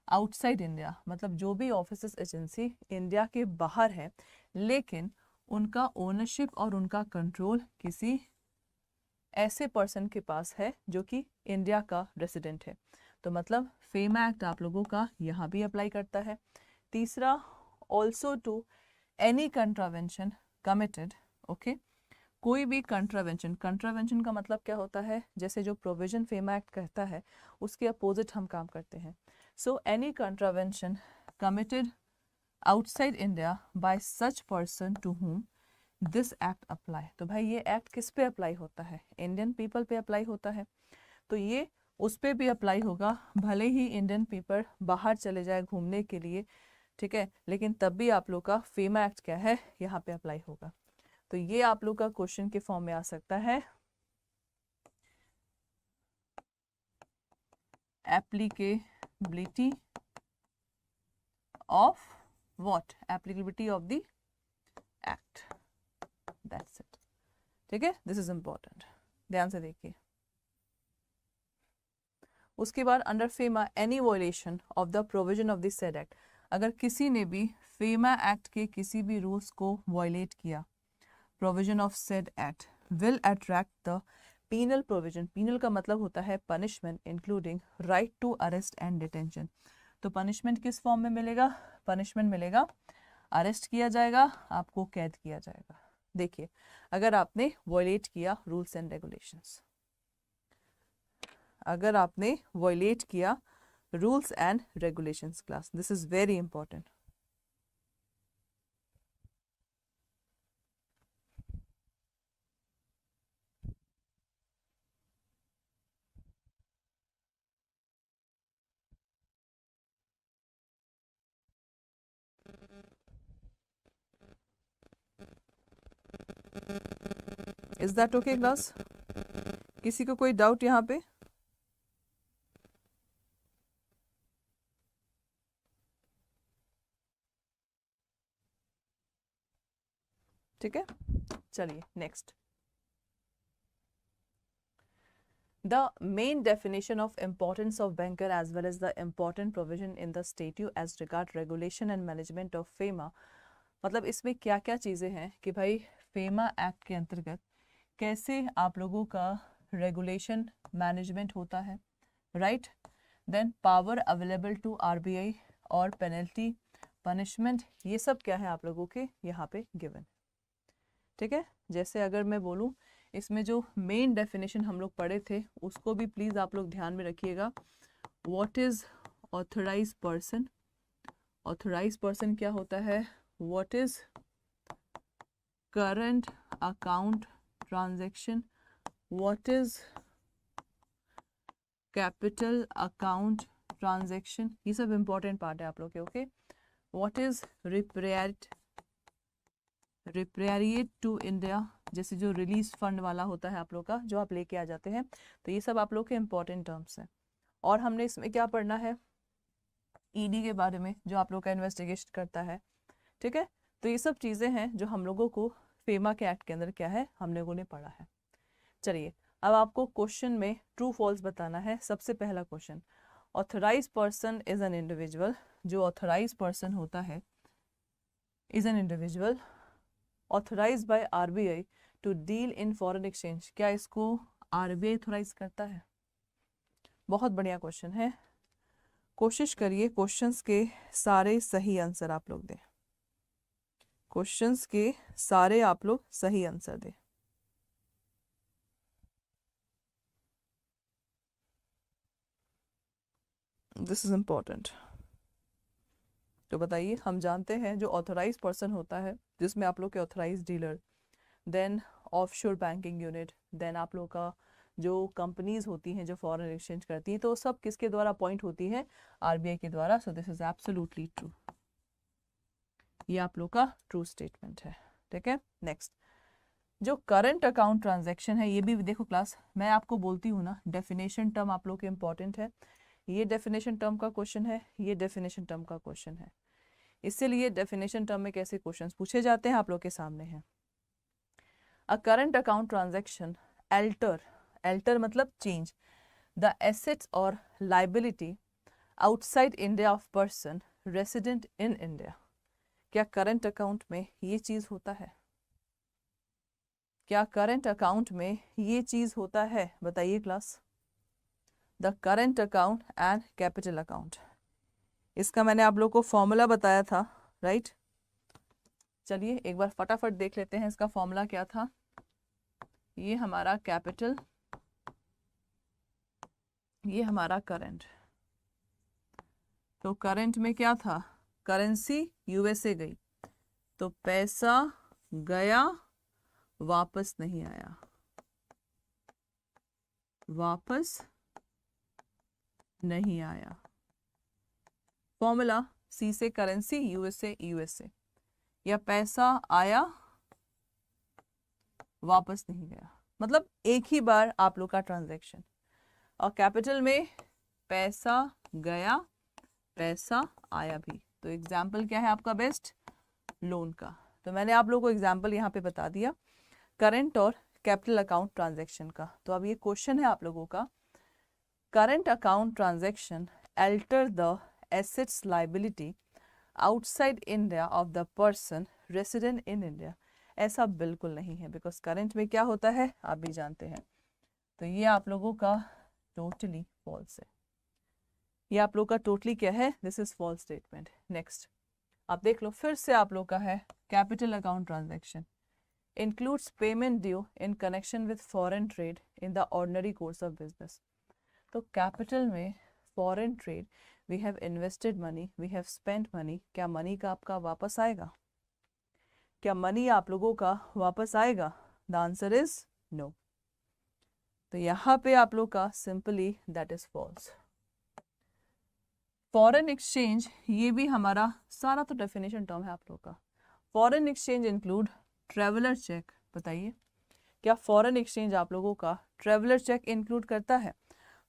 outside India, मतलब जो भी ऑफिसेस एजेंसी इंडिया के बाहर है लेकिन उनका ओनरशिप और उनका कंट्रोल किसी ऐसे पर्सन के पास है जो कि इंडिया का रेसिडेंट है। तो मतलब फेमा एक्ट आप लोगों का यहाँ भी अप्लाई करता है। तीसरा, also to any contravention committed, okay, कोई भी कंट्रावेंशन, कंट्रावेंशन का मतलब क्या होता है? जैसे जो प्रोविजन फेमा एक्ट कहता है उसके अपोजिट हम काम करते हैं। So any contravention committed outside India by such person to whom this act apply. तो भाई ये एक्ट किस पे अप्लाई होता है? इंडियन पीपल पे अप्लाई होता है। तो ये उस पे भी अप्लाई होगा भले ही इंडियन पीपल बाहर चले जाए घूमने के लिए, ठीक है, लेकिन तब भी आप लोग का फेमा एक्ट क्या है? यहाँ पे अप्लाई होगा। तो ये आप लोग का क्वेश्चन के फॉर्म में आ सकता है, applicability of what? Applicability of the act, that's it, ठीक है। दिस इज इंपॉर्टेंट, ध्यान से देखिए। उसके बाद under FEMA any violation of the provision of the said act, अगर किसी ने भी फेमा एक्ट के किसी भी रूल्स को वायलेट किया, provision of said act will attract the penal provision, penal का मतलब होता है punishment including right to arrest and detention। तो punishment किस फॉर्म में मिलेगा? punishment मिलेगा, अरेस्ट किया जाएगा, आपको कैद किया जाएगा। देखिए, अगर आपने वायलेट किया रूल्स एंड रेगुलेशंस, अगर आपने वायलेट किया rules and regulations class, this is very important, is that okay class? किसी को कोई डाउट यहाँ पे? ठीक है, चलिए next. The main definition of importance of banker as well as the important provision in the statute as regard regulation and management of FEMA, मतलब इसमें क्या क्या चीज़ें हैं कि भाई फेमा एक्ट के अंतर्गत कैसे आप लोगों का रेगुलेशन मैनेजमेंट होता है, right? Then power available to RBI और पेनल्टी पनिशमेंट, ये सब क्या है आप लोगों के यहाँ पे गिवन। ठीक है, जैसे अगर मैं बोलूँ इसमें जो मेन डेफिनेशन हम लोग पढ़े थे उसको भी प्लीज़ आप लोग ध्यान में रखिएगा। What is authorise person? Authorise person क्या होता है? What is current account transaction? What is capital account transaction? ये सब इंपॉर्टेंट पार्ट है आप लोग के, okay? What is repatriate to India, जैसे जो रिलीज फंड वाला होता है आप लोग का, जो आप लेके आ जाते हैं, तो ये सब आप लोग के इंपॉर्टेंट टर्म्स हैं। और हमने इसमें क्या पढ़ना है? ईडी के बारे में, जो आप लोग का इन्वेस्टिगेशन करता है। ठीक है, तो ये सब चीज़ें हैं जो हम लोगों को फेमा के एक्ट के अंदर क्या है हम लोगों ने पढ़ा है। चलिए अब आपको क्वेश्चन में ट्रू फॉल्स बताना है। सबसे पहला question, authorise person is an individual, जो ऑथराइज पर्सन होता है is an individual authorise by RBI to deal in foreign exchange, क्या इसको आरबीआई ऑथराइज करता है? बहुत बढ़िया क्वेश्चन है, कोशिश करिए क्वेश्चंस के सारे सही आंसर आप लोग दें, क्वेश्चंस के सारे आप लोग सही आंसर दें। This is important. तो बताइए, हम जानते हैं जो ऑथराइज पर्सन होता है जिसमें आप लोग के authorise dealer, then offshore banking unit, then आप लोग का जो कंपनीज होती हैं जो फॉरेन एक्सचेंज करती हैं, तो सब किसके द्वारा अपॉइंट होती हैं? आरबीआई के द्वारा। सो दिस इज एब्सोल्युटली ट्रू, ये आप लोग का ट्रू स्टेटमेंट है। ठीक है, नेक्स्ट, जो करंट अकाउंट ट्रांजैक्शन है, ये भी देखो क्लास, मैं आपको बोलती हूँ ना डेफिनेशन टर्म आप लोग के इंपॉर्टेंट है। ये डेफिनेशन टर्म का क्वेश्चन है, ये डेफिनेशन टर्म का क्वेश्चन है, इसीलिए डेफिनेशन टर्म में कैसे क्वेश्चंस पूछे जाते हैं आप लोग के सामने हैं। A current account transaction alter मतलब चेंज द एसेट्स और liability outside India of person resident in India, क्या करंट अकाउंट में ये चीज होता है? क्या करंट अकाउंट में ये चीज होता है? बताइए class. The current account and capital account, इसका मैंने आप लोग को फॉर्मूला बताया था, राइट? चलिए एक बार फटाफट देख लेते हैं इसका फॉर्मूला क्या था। ये हमारा कैपिटल, ये हमारा करंट। तो करंट में क्या था? करेंसी यूएसए गई, तो पैसा गया वापस नहीं आया, वापस नहीं आया। फॉर्मूला सी से करेंसी, यूएसए यूएसए, या पैसा आया वापस नहीं गया, मतलब एक ही बार आप लोग का ट्रांजैक्शन। और कैपिटल में पैसा गया पैसा आया भी, तो एग्जाम्पल क्या है आपका बेस्ट? लोन का। तो मैंने आप लोगों को एग्जाम्पल यहाँ पे बता दिया करंट और कैपिटल अकाउंट ट्रांजैक्शन का। तो अब ये क्वेश्चन है आप लोगों का, current account transaction alter the assets liability outside India of the person resident in India, ऐसा बिल्कुल नहीं है, बिकॉज करंट में क्या होता है आप भी जानते हैं। तो ये आप लोगों का टोटली फॉल्स है, ये आप लोग का टोटली क्या है? This is false statement. Next आप देख लो, फिर से आप लोग का है capital account transaction includes payment due in connection with foreign trade in the ordinary course of business. तो कैपिटल में foreign trade, we have invested money, we have spent money, क्या मनी का आपका वापस आएगा? क्या मनी आप लोगों का वापस आएगा? The answer is no. तो यहाँ पे आप लोग का simply that is false. Foreign exchange, ये भी हमारा सारा तो डेफिनेशन टर्म है आप लोग का। Foreign exchange include traveller cheque, बताइए क्या फॉरेन एक्सचेंज आप लोगों का ट्रेवलर चेक इंक्लूड करता है?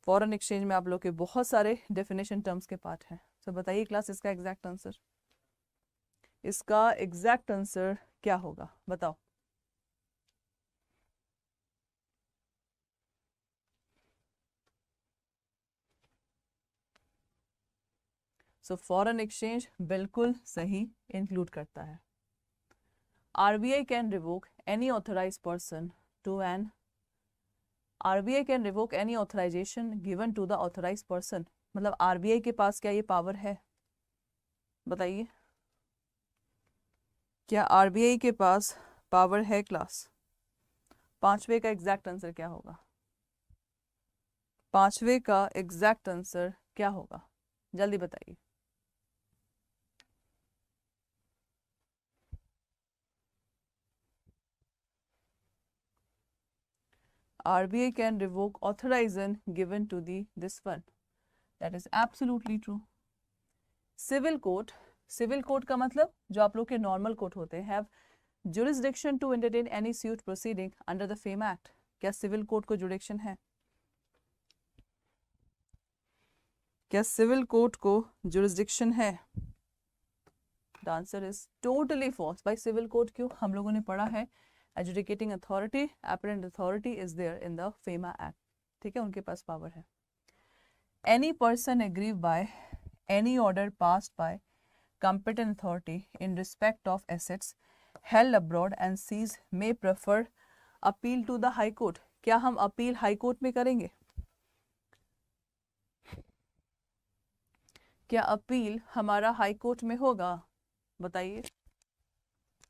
फॉरेन एक्सचेंज में आप लोग के बहुत सारे डेफिनेशन टर्म्स के पार्ट हैं। तो बताइए क्लास, इसका एग्जैक्ट आंसर, इसका एग्जैक्ट आंसर क्या होगा, बताओ। सो फॉरेन एक्सचेंज बिल्कुल सही इंक्लूड करता है। RBI can revoke any authorized person to an RBI can revoke any authorization given to the authorized person, मतलब आरबीआई के पास क्या ये पावर है? बताइए, क्या आरबीआई के पास पावर है क्लास? पांचवे का एग्जैक्ट आंसर क्या होगा? पांचवे का एग्जैक्ट आंसर क्या होगा, जल्दी बताइए। RBI can revoke authorization given to this fund. That is absolutely true. Civil court, civil court का मतलब जो आप लोग के normal court होते हैं, have jurisdiction to entertain any suit proceeding under the FAME Act. क्या civil court को jurisdiction है? क्या civil court को jurisdiction है? The answer is totally false. By civil court क्यों? हम लोगों ने पढ़ा है adjudicating authority, apparent authority is there in the FAMA Act. ठीक है, उनके पास पावर है। Any person aggrieved by any order passed by competent authority in respect of assets held abroad and seized may prefer appeal to the High Court. क्या हम appeal high court में करेंगे? क्या अपील हमारा हाई कोर्ट में होगा? बताइए,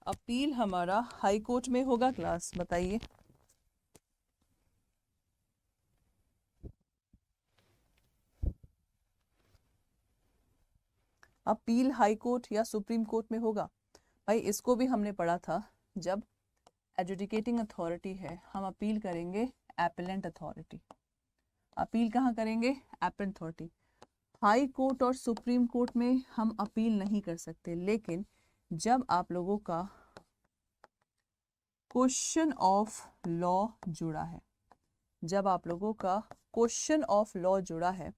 appeal हमारा हाई कोर्ट में होगा क्लास, बताइए। अपील हाई कोर्ट या सुप्रीम कोर्ट में होगा? भाई इसको भी हमने पढ़ा था, जब एडजुडिकेटिंग अथॉरिटी है हम अपील करेंगे एपेलेंट अथॉरिटी। अपील कहाँ करेंगे? Appellant authority. हाई कोर्ट और सुप्रीम कोर्ट में हम अपील नहीं कर सकते, लेकिन जब आप लोगों का क्वेश्चन ऑफ लॉ जुड़ा है, जब आप लोगों का क्वेश्चन ऑफ लॉ जुड़ा है,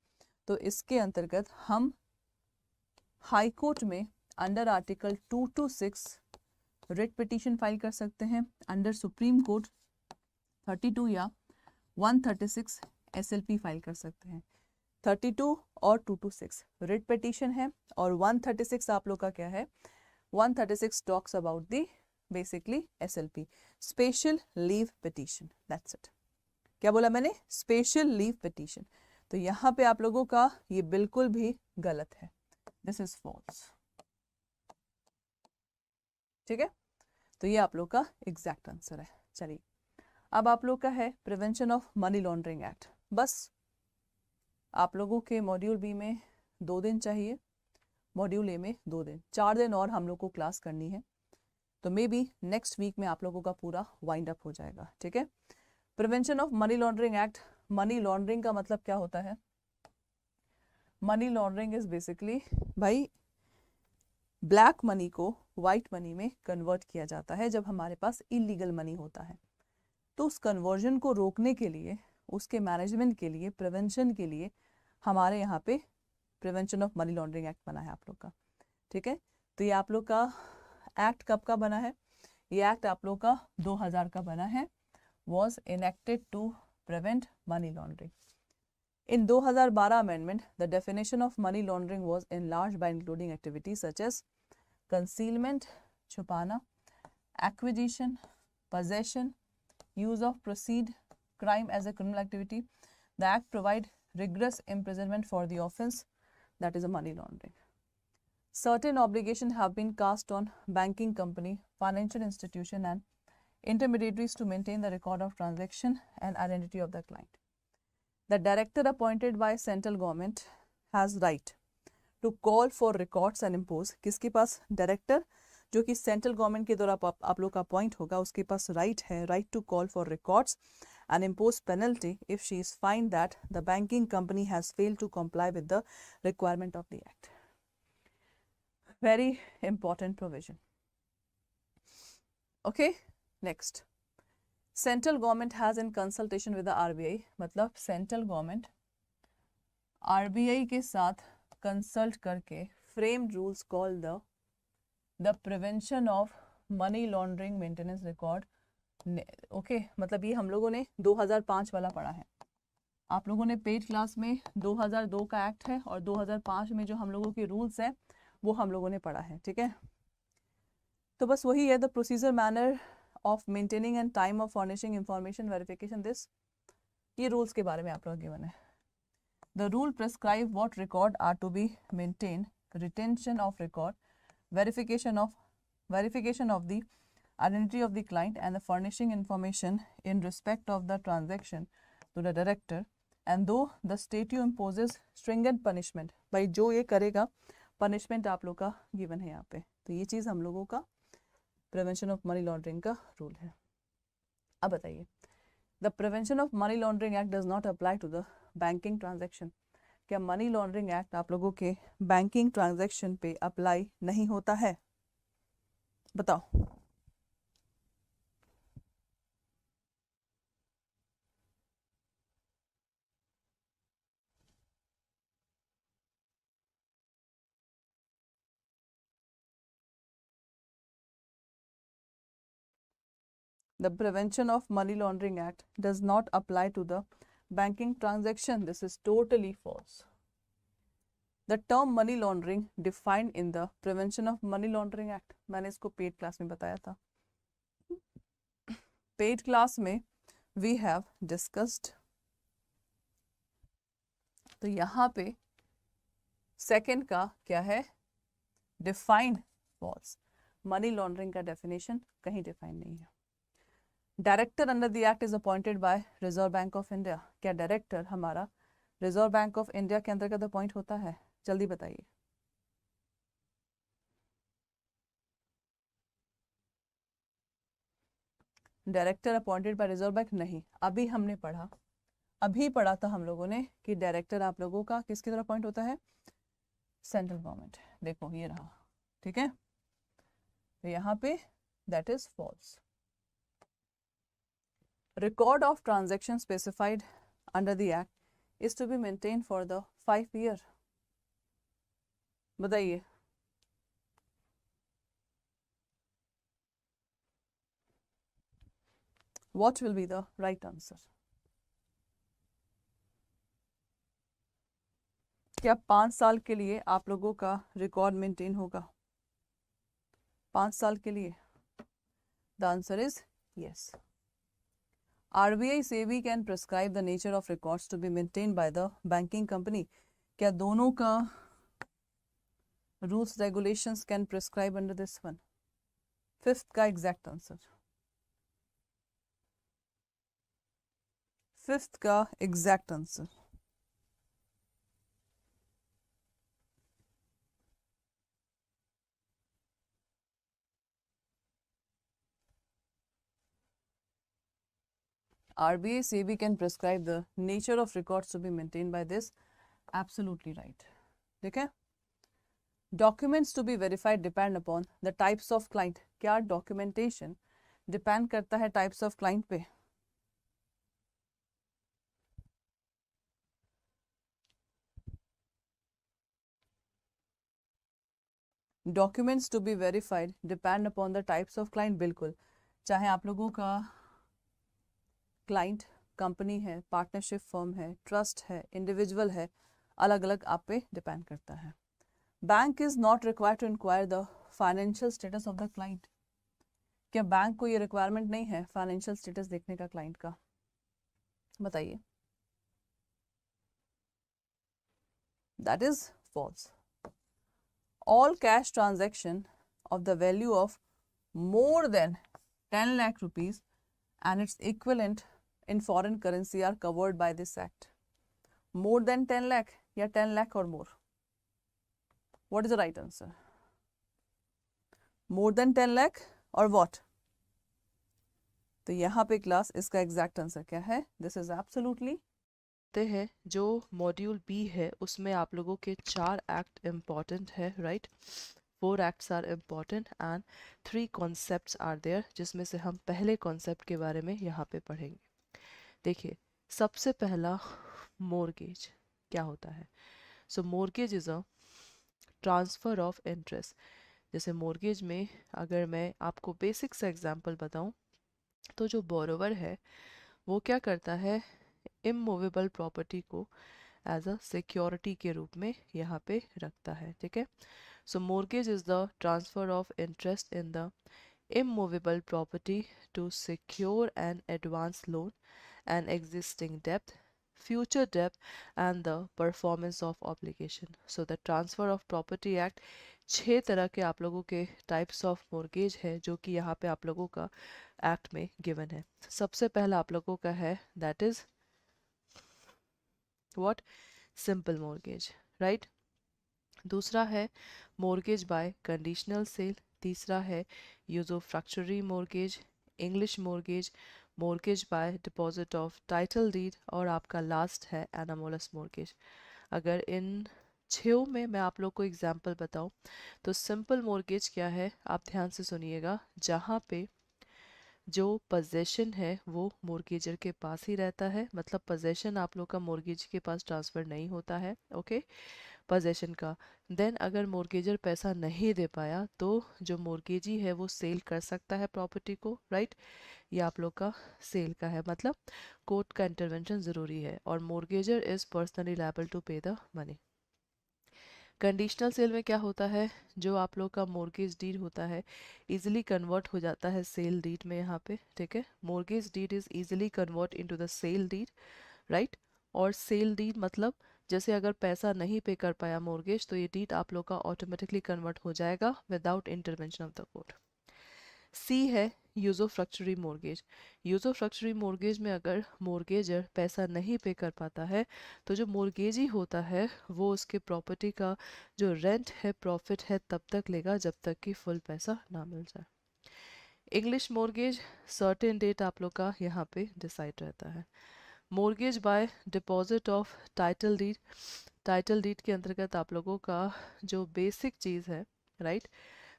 तो इसके अंतर्गत हम हाई कोर्ट में under article 226 writ petition file कर सकते हैं, अंडर सुप्रीम कोर्ट 32 या 136 एसएलपी फाइल कर सकते हैं। 32 और 226 रिट पिटीशन है, और 136 आप लोग का क्या है? 136 talks about the basically SLP, special leave petition. That's it. क्या बोला मैंने? Special leave petition. तो यहाँ पे आप लोगों का ये बिल्कुल भी गलत है, दिस इज फॉल्स। ठीक है, तो ये आप लोग का एग्जैक्ट आंसर है। चलिए, अब आप लोग का है prevention of money laundering act. बस आप लोगों के मॉड्यूल बी में 2 दिन चाहिए, मॉड्यूल ए में 2 दिन, 4 दिन और हम लोग को क्लास करनी है, तो मे बी नेक्स्ट वीक में आप लोगों का पूरा वाइंड अप हो जाएगा। ठीक है, prevention of money laundering act. Money laundering का मतलब क्या होता है? मनी लॉन्ड्रिंग इज बेसिकली भाई ब्लैक मनी को वाइट मनी में कन्वर्ट किया जाता है जब हमारे पास इलीगल मनी होता है। तो उस कन्वर्जन को रोकने के लिए, उसके मैनेजमेंट के लिए, प्रिवेंशन के लिए हमारे यहाँ पे prevention of money laundering act बना है आप लोग का। ठीक है, तो ये आप लोग का एक्ट कब का बना है? ये एक्ट आप लोग का 2000 का बना है, was enacted to prevent money laundering. In 2012 amendment, the definition of money laundering was enlarged by including activities such as concealment, छुपाना, acquisition, possession, use of proceed crime as a criminal activity. The act provide rigorous imprisonment for the offence, that is a money laundering. Certain obligations have been cast on banking company, financial institution and intermediaries to maintain the record of transaction and identity of the client. The director appointed by central government has right to call for records and impose. किसके पास? Director जो कि central government के द्वारा आप लोग का appoint होगा, उसके पास राइट है, right to call for records and impose penalty if she is find that the banking company has failed to comply with the requirement of the act. Very important provision. Okay, next. Central government has in consultation with the RBI, मतलब central government RBI के साथ consult करके frame rules call the prevention of money laundering maintenance record. Okay, मतलब ये हम लोगों ने 2005 वाला पढ़ा है। आप लोगों ने पेड क्लास में 2002 का एक्ट है और 2005 में जो हम लोगों के रूल्स हैं वो हम लोगों ने पढ़ा है, ठीक है। तो बस वही है, the procedure manner of maintaining and time of furnishing information verification this, ये रूल्स के बारे में आप लोग गिवन है। The rule prescribe what record are to be maintain, retention of record, verification of the identity of the client and the furnishing information in respect of the transaction to the director, and though the statute imposes stringent punishment, भाई जो ये करेगा punishment आप लोग का given है यहाँ पे। तो ये चीज़ हम लोगों का prevention of money laundering का रूल है। अब बताइए, the prevention of money laundering act does not apply to the banking transaction, क्या मनी लॉन्ड्रिंग एक्ट आप लोगों के बैंकिंग ट्रांजैक्शन पे अप्लाई नहीं होता है? बताओ। The Prevention of Money Laundering Act does not apply to the banking transaction. This is totally false. The term money laundering defined in the Prevention of Money Laundering Act, मैंने इसको paid class में बताया था। Paid class में we have discussed, तो यहाँ पे second का क्या है? Defined false. मनी लॉन्ड्रिंग का डेफिनेशन कहीं डिफाइन नहीं है। Director under the act is appointed by reserve bank of India, क्या डायरेक्टर हमारा रिजर्व बैंक ऑफ इंडिया के अंतर्गत अपॉइंट होता है? जल्दी बताइए। Director appointed by reserve bank नहीं, अभी हमने पढ़ा, अभी पढ़ा था हम लोगों ने कि डायरेक्टर आप लोगों का किसकी तरह अपॉइंट होता है? Central government. देखो ये रहा, ठीक है। तो यहाँ पे that is false. Record of transaction specified under the act is to be maintained for the 5 year। बताइए। What will be the right answer? क्या 5 साल के लिए आप लोगों का रिकॉर्ड मेंटेन होगा? 5 साल के लिए? The answer is yes. RBI SEBI can prescribe the nature of records to be maintained by the banking company, क्या दोनों का rules regulations can prescribe under this one? Fifth का एग्जैक्ट आंसर, फिफ्थ का exact answer. RBI SEBI can prescribe the nature of records to be maintained by this, absolutely right, ठीक है। Documents to be verified depend upon the types of client, क्या documentation depend करता है types of client पे? Documents to be verified depend upon the types of client, बिल्कुल, चाहे आप लोगों का क्लाइंट कंपनी है, पार्टनरशिप फर्म है, ट्रस्ट है, इंडिविजुअल है, अलग अलग आप पे डिपेंड करता है। Bank is not required to inquire the financial status of the client, क्या बैंक को ये रिक्वायरमेंट नहीं है फाइनेंशियल स्टेटस देखने का क्लाइंट का? बताइए। That is false. All cash transaction of the value of more than 10 lakh rupees and its equivalent in foreign currency are covered by this act. More than 10 lakh या 10 lakh or more? What is the right answer? More than 10 lakh or what? तो यहाँ पे class इसका exact answer क्या है? This is absolutely है। जो module B है उसमें आप लोगों के 4 एक्ट इम्पॉर्टेंट है, right. 4 acts are important and 3 concepts are there, जिसमें से हम पहले concept के बारे में यहाँ पे पढ़ेंगे। देखिए, सबसे पहला mortgage क्या होता है। सो mortgage is a transfer of interest। जैसे mortgage में अगर मैं आपको बेसिक सा एग्जांपल बताऊं, तो जो बोरोवर है वो क्या करता है, इमूवेबल प्रॉपर्टी को एज अ सिक्योरिटी के रूप में यहाँ पे रखता है। ठीक है, so mortgage is the transfer of interest in the immovable property to secure an advance loan, an existing debt, future debt, and the performance of obligation. So the Transfer of Property Act 6 तरह के आप लोगों के types of mortgage है जो कि यहाँ पे आप लोगों का एक्ट में गिवन है। सबसे पहला आप लोगों का है that is what, simple mortgage, right. दूसरा है मोर्गेज बाय कंडीशनल सेल। तीसरा है usufructuary mortgage, English mortgage, mortgage by deposit of title deed, और आपका लास्ट है एनामोलस मोर्गेज। अगर इन 6 में मैं आप लोग को एग्जांपल बताऊं, तो सिंपल मोर्गेज क्या है, आप ध्यान से सुनिएगा। जहाँ पे जो पोजेशन है वो मोर्गेजर के पास ही रहता है, मतलब पोजेशन आप लोग का मोर्गेज के पास ट्रांसफर नहीं होता है, ओके, पोजेशन का। देन अगर मोर्गेजर पैसा नहीं दे पाया तो जो मोर्गेजी है वो सेल कर सकता है प्रॉपर्टी को, राइट। ये आप लोग का सेल का है, मतलब कोर्ट का इंटरवेंशन ज़रूरी है, और मोर्गेजर इज़ पर्सनली लायबल टू पे द मनी। कंडीशनल सेल में क्या होता है, जो आप लोग का मोर्गेज डीड होता है इजीली कन्वर्ट हो जाता है सेल डीड में यहाँ पे। ठीक है, mortgage deed is easily convert into the sale deed, right. और सेल डीड मतलब जैसे अगर पैसा नहीं पे कर पाया मोर्गेज, तो ये डीड आप लोग का ऑटोमेटिकली कन्वर्ट हो जाएगा without intervention of the court. C है यूजोफ्रैक्चरी मोर्गेज। यूजोफ्रैक्चरी मोर्गेज में अगर मोर्गेजर पैसा नहीं पे कर पाता है, तो जो मोर्गेजी होता है वो उसके प्रॉपर्टी का जो रेंट है, प्रॉफिट है, तब तक लेगा जब तक कि फुल पैसा ना मिल जाए। इंग्लिश मोर्गेज, सर्टेन डेट आप लोग का यहाँ पे डिसाइड रहता है। Mortgage by deposit of title deed, title deed के अंतर्गत आप लोगों का जो बेसिक चीज़ है, right,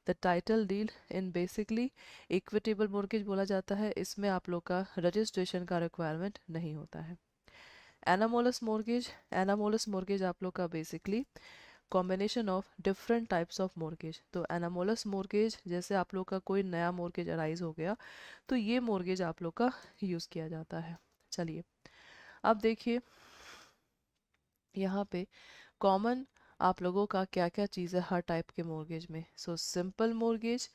the title deed in basically equitable mortgage बोला जाता है। इसमें आप लोग का रजिस्ट्रेशन का रिक्वायरमेंट नहीं होता है। एनामोलस मोर्गेज, एनामोलस मोर्गेज आप लोग का basically combination of different types of mortgage. तो एनामोलस मोर्गेज जैसे आप लोग का कोई नया मोर्गेज अराइज हो गया, तो ये मोर्गेज आप लोग का यूज़ किया जाता है। चलिए अब देखिए यहाँ पे कॉमन आप लोगों का क्या क्या चीज़ है हर टाइप के मोर्गेज में। So simple mortgage,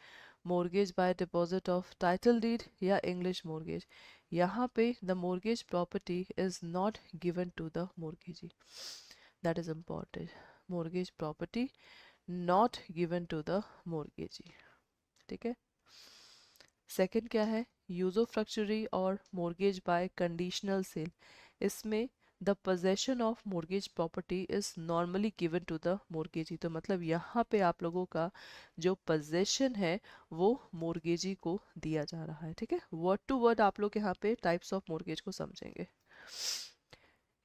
mortgage by deposit of title deed, या इंग्लिश मोर्गेज। यहाँ पे the mortgage property is not given to the mortgagee, that is important. Mortgage property not given to the mortgagee, ठीक है। Second क्या है, usufructuary और mortgage by conditional sale. इसमें the possession of mortgage property is normally given to the mortgagee. तो मतलब यहाँ पे आप लोगों का जो पोजेशन है वो मोर्गेजी को दिया जा रहा है। ठीक है, वर्ड टू वर्ड आप लोग यहाँ पे टाइप्स ऑफ मोर्गेज को समझेंगे।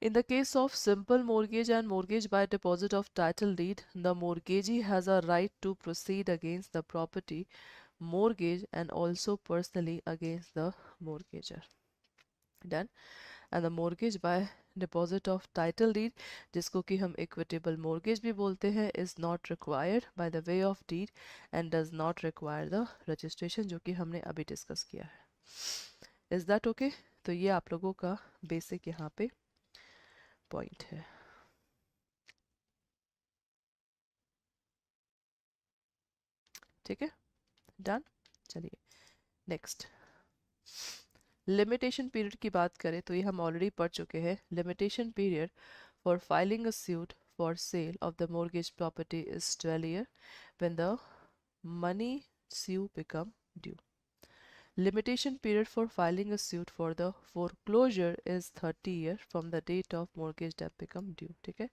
In the case of simple mortgage and mortgage by deposit of title deed, the mortgagee has a right to proceed against the property mortgage and also personally against the mortgager. Done. And the mortgage by deposit of title deed, जिसको कि हम equitable mortgage भी बोलते हैं, is not required by the way of deed and does not require the registration, जो कि हमने अभी डिस्कस किया है। Is that okay? तो ये आप लोगों का बेसिक यहाँ पे पॉइंट है। ठीक है, डन। चलिए नेक्स्ट, लिमिटेशन पीरियड की बात करें तो ये हम ऑलरेडी पढ़ चुके हैं। Limitation period for filing a suit for sale of the mortgage property is 12 year when the money sue become due. Limitation period for filing a suit for the foreclosure is 30 year from the date of mortgage debt become due. ठीक है,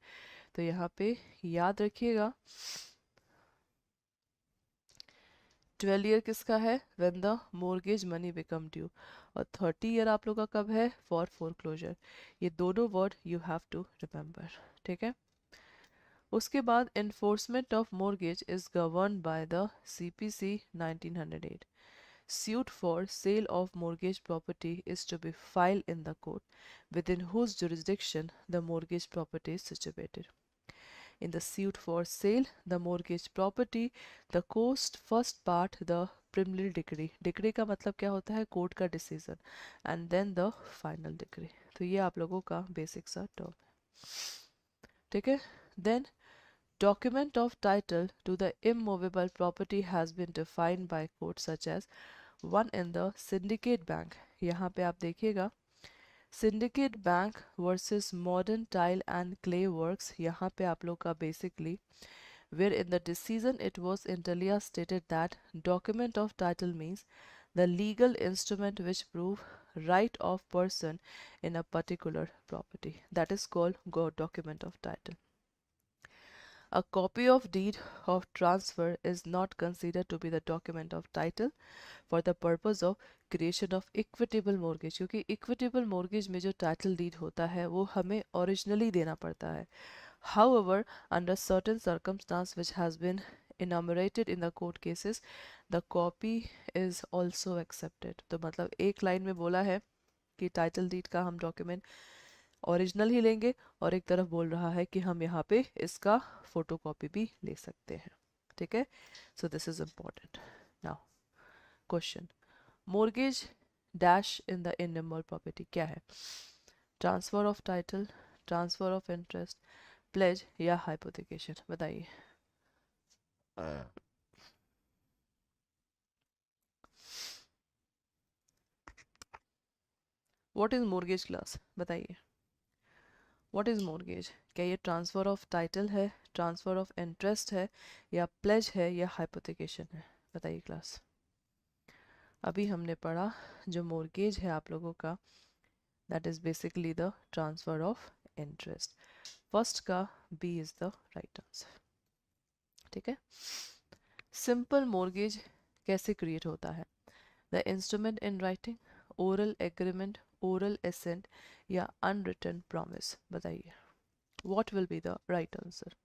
तो यहाँ पे याद रखिएगा 12 year किसका है, when the mortgage money become due, और 30 ईयर आप लोग का कब है, फॉर फोरक्लोजर। ये दोनों word you have to remember. ठीक है, उसके बाद enforcement of mortgage is governed by the CPC 1908. Suit for sale of mortgage property is to be filed in the court within whose jurisdiction the mortgage property is situated. In the suit for sale, the mortgage property, the coast first part, the preliminary decree. Decree का मतलब क्या होता है? Court का decision. And then the final decree. तो ये आप लोगों का बेसिक सा टर्म है. ठीक है. Then document of title to the immovable property has been defined by courts such as one in the syndicate bank. यहाँ पे आप देखिएगा syndicate bank versus modern tile and clay works. यहाँ पे आप लोग का basically where in the decision it was interior stated that document of title means the legal instrument which prove right of person in a particular property. That is called document of title. A copy of deed of transfer is not considered to be the document of title for the purpose of creation of equitable mortgage, क्योंकि equitable mortgage में जो title deed होता है वो हमें originally देना पड़ता है. However, under certain circumstance which has been enumerated in the court cases, the copy is also accepted. तो मतलब एक लाइन में बोला है कि टाइटल डीड का हम डॉक्यूमेंट ओरिजिनल ही लेंगे और एक तरफ बोल रहा है कि हम यहाँ पे इसका फोटोकॉपी भी ले सकते हैं. ठीक है. So this is important. Now question, mortgage dash in the immovable property क्या है? Transfer of title, transfer of interest, pledge या हाइपोथिकेशन? बताइए. What is mortgage class? बताइए. What is mortgage? क्या ये ट्रांसफर ऑफ टाइटल है, ट्रांसफर ऑफ इंटरेस्ट है, या प्लेज है, या हाइपोथिकेशन है? बताइए क्लास. अभी हमने पढ़ा जो मोर्गेज है आप लोगों का, that is basically the transfer of interest. First का B is the right answer. ठीक है. सिंपल मोर्गेज कैसे क्रिएट होता है? The instrument in writing, oral agreement, oral assent या अनरिटन प्रॉमिस? बताइए. What will be the right answer?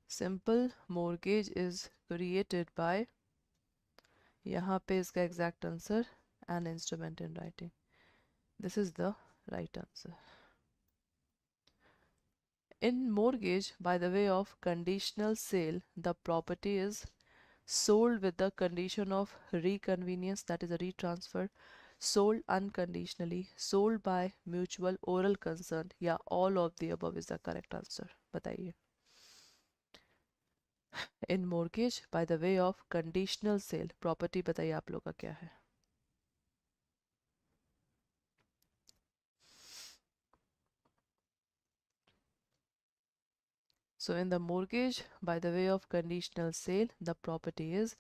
Simple mortgage is created by, यहाँ पे इसका exact answer an instrument in writing. This is the right answer. In mortgage, by the way of conditional sale, the property is sold with the condition of reconvenience, that is a retransfer, sold unconditionally, sold by mutual oral consent, या all of the above is the correct answer. बताइए. In mortgage, by the way of conditional sale, property बताइए आप लोग का क्या है? So in the mortgage, by the way of conditional sale, the property is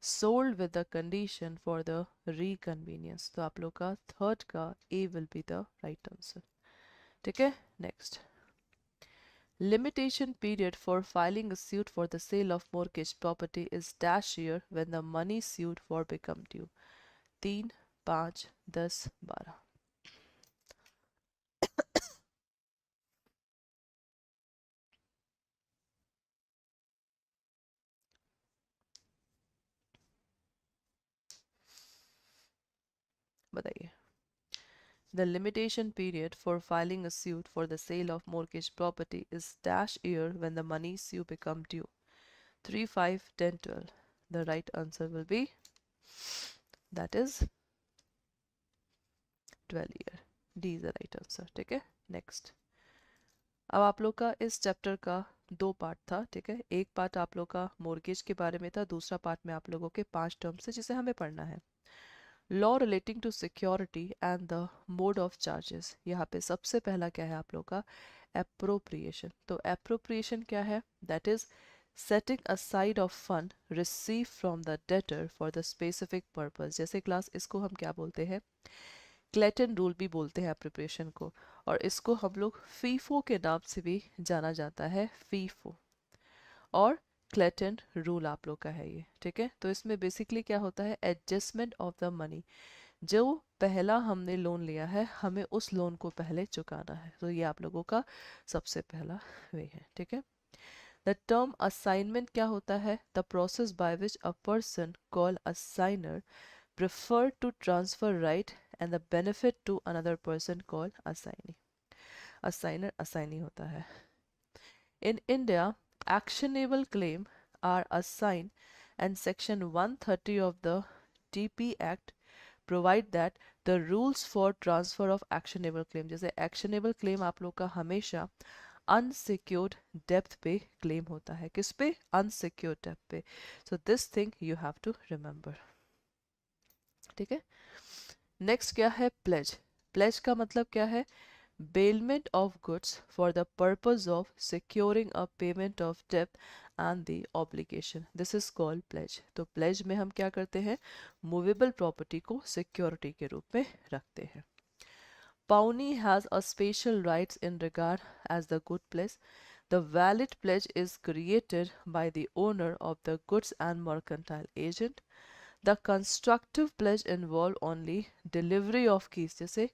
sold with the condition for the reconvenience. तो आप लोग का थर्ड का A will be the right answer. ठीक है. Next, limitation period for filing a suit for the sale of mortgage property is dash year when the money sued for become due. 3, 5, 10, 12. बताइए. The limitation period for filing a suit for the sale of mortgage property is dash year when the monies due become due. 3, 5, 10, 12. The right answer will be, that is 12 year. D is the right answer. ठीक है. Next. अब आप लोग का इस chapter का 2 part था. ठीक है. एक पार्ट आप लोग का मोर्गेज के बारे में था, दूसरा पार्ट में आप लोगों के 5 टर्म्स है जिसे हमें पढ़ना है. Law relating to security and the mode of charges. यहाँ पे सबसे पहला क्या है आप लोग का? एप्रोप्रिएशन. तो एप्रोप्रिएशन क्या है? That is setting aside of fund received from the debtor for the specific purpose. जैसे क्लास इसको हम क्या बोलते हैं? क्लेटन रूल भी बोलते हैं एप्रोप्रिएशन को, और इसको हम लोग फीफो के नाम से भी जाना जाता है. फीफो और क्लेटन रूल आप लोग का है ये. ठीक है. तो इसमें बेसिकली क्या होता है? Adjustment of the money. जो पहला हमने लोन लिया है हमें उस लोन को पहले चुकाना है, तो ये आप लोगों का सबसे पहला वे है, ठीक है। द टर्म असाइनमेंट क्या होता है? The process by which a person call assignor prefer to transfer right and the benefit to another person called assignee. Assigner assignee होता है. In India, actionable claim are assigned and section 130 of the TP Act provide that the rules for transfer of actionable claim, जैसे actionable claim आप लोग का हमेशा unsecured depth पे claim होता है. किस पे? Unsecured depth पे. So this thing you have to remember. ठीक है. नेक्स्ट क्या है? प्लेज. प्लेज का मतलब क्या है? Bailment of goods for the purpose of securing a payment of डेब्ट and the obligation, this is called pledge. तो प्लेज में हम क्या करते हैं? मूवेबल प्रॉपर्टी को सिक्योरिटी के रूप में रखते हैं. Pawnee has a special rights in regard as the good pledge. The valid pledge is created by the owner of the goods and mercantile agent. The constructive pledge involve only delivery of keys. जैसे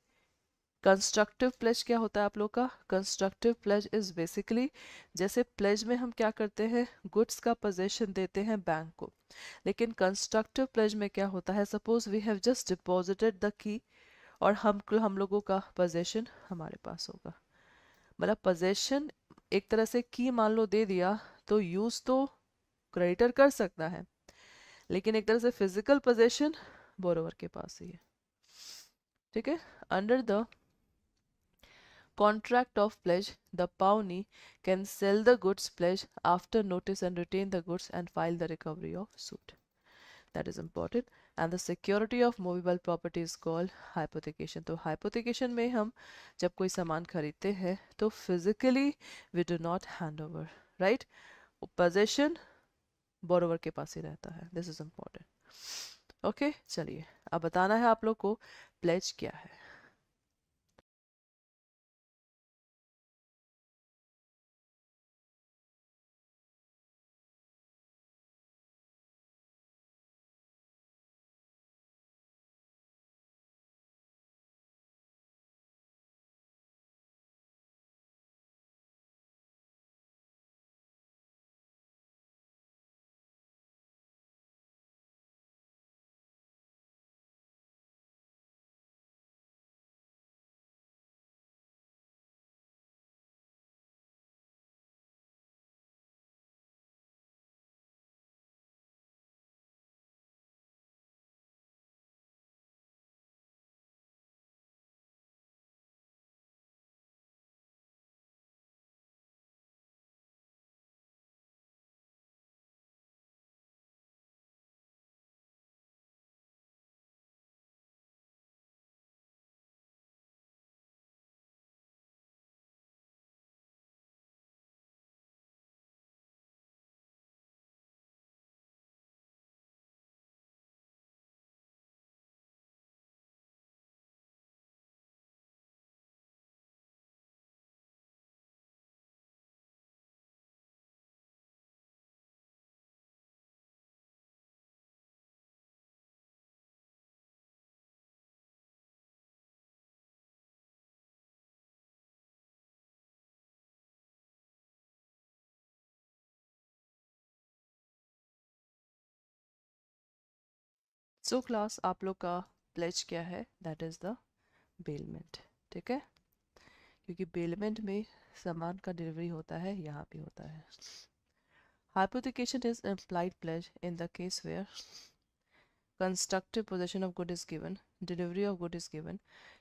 constructive pledge क्या होता है आप लोग का? Constructive pledge is basically, जैसे pledge में हम क्या करते हैं? गुड्स का पोजेशन देते हैं बैंक को, लेकिन कंस्ट्रक्टिव प्लेज में क्या होता है? Suppose we have just deposited the key और हम लोगों का पोजेशन हमारे पास होगा, मतलब पोजेशन एक तरह से की मान लो दे दिया, तो यूज तो क्रेडिटर कर सकता है, लेकिन एक तरह से फिजिकल पोजेशन बोरोवर के पास ही है, ठीक है. Under the contract of pledge, the pawnee can sell the goods pledged after notice and retain the goods and file the recovery of suit. That is important. And the security of movable property is called hypothecation. तो hypothecation में हम जब कोई सामान खरीदते हैं तो physically we do not hand over, right? possession borrower के पास ही रहता है. This is important. Okay, चलिए अब बताना है आप लोग को pledge क्या है. सो क्लास आप लोग का प्लेज क्या है? दैट इज द बेलमेंट, ठीक है, क्योंकि बेलमेंट में सामान का डिलीवरी होता है, यहाँ भी होता है. Hypothecation is implied pledge in the case where constructive possession of good is given, delivery of good is given,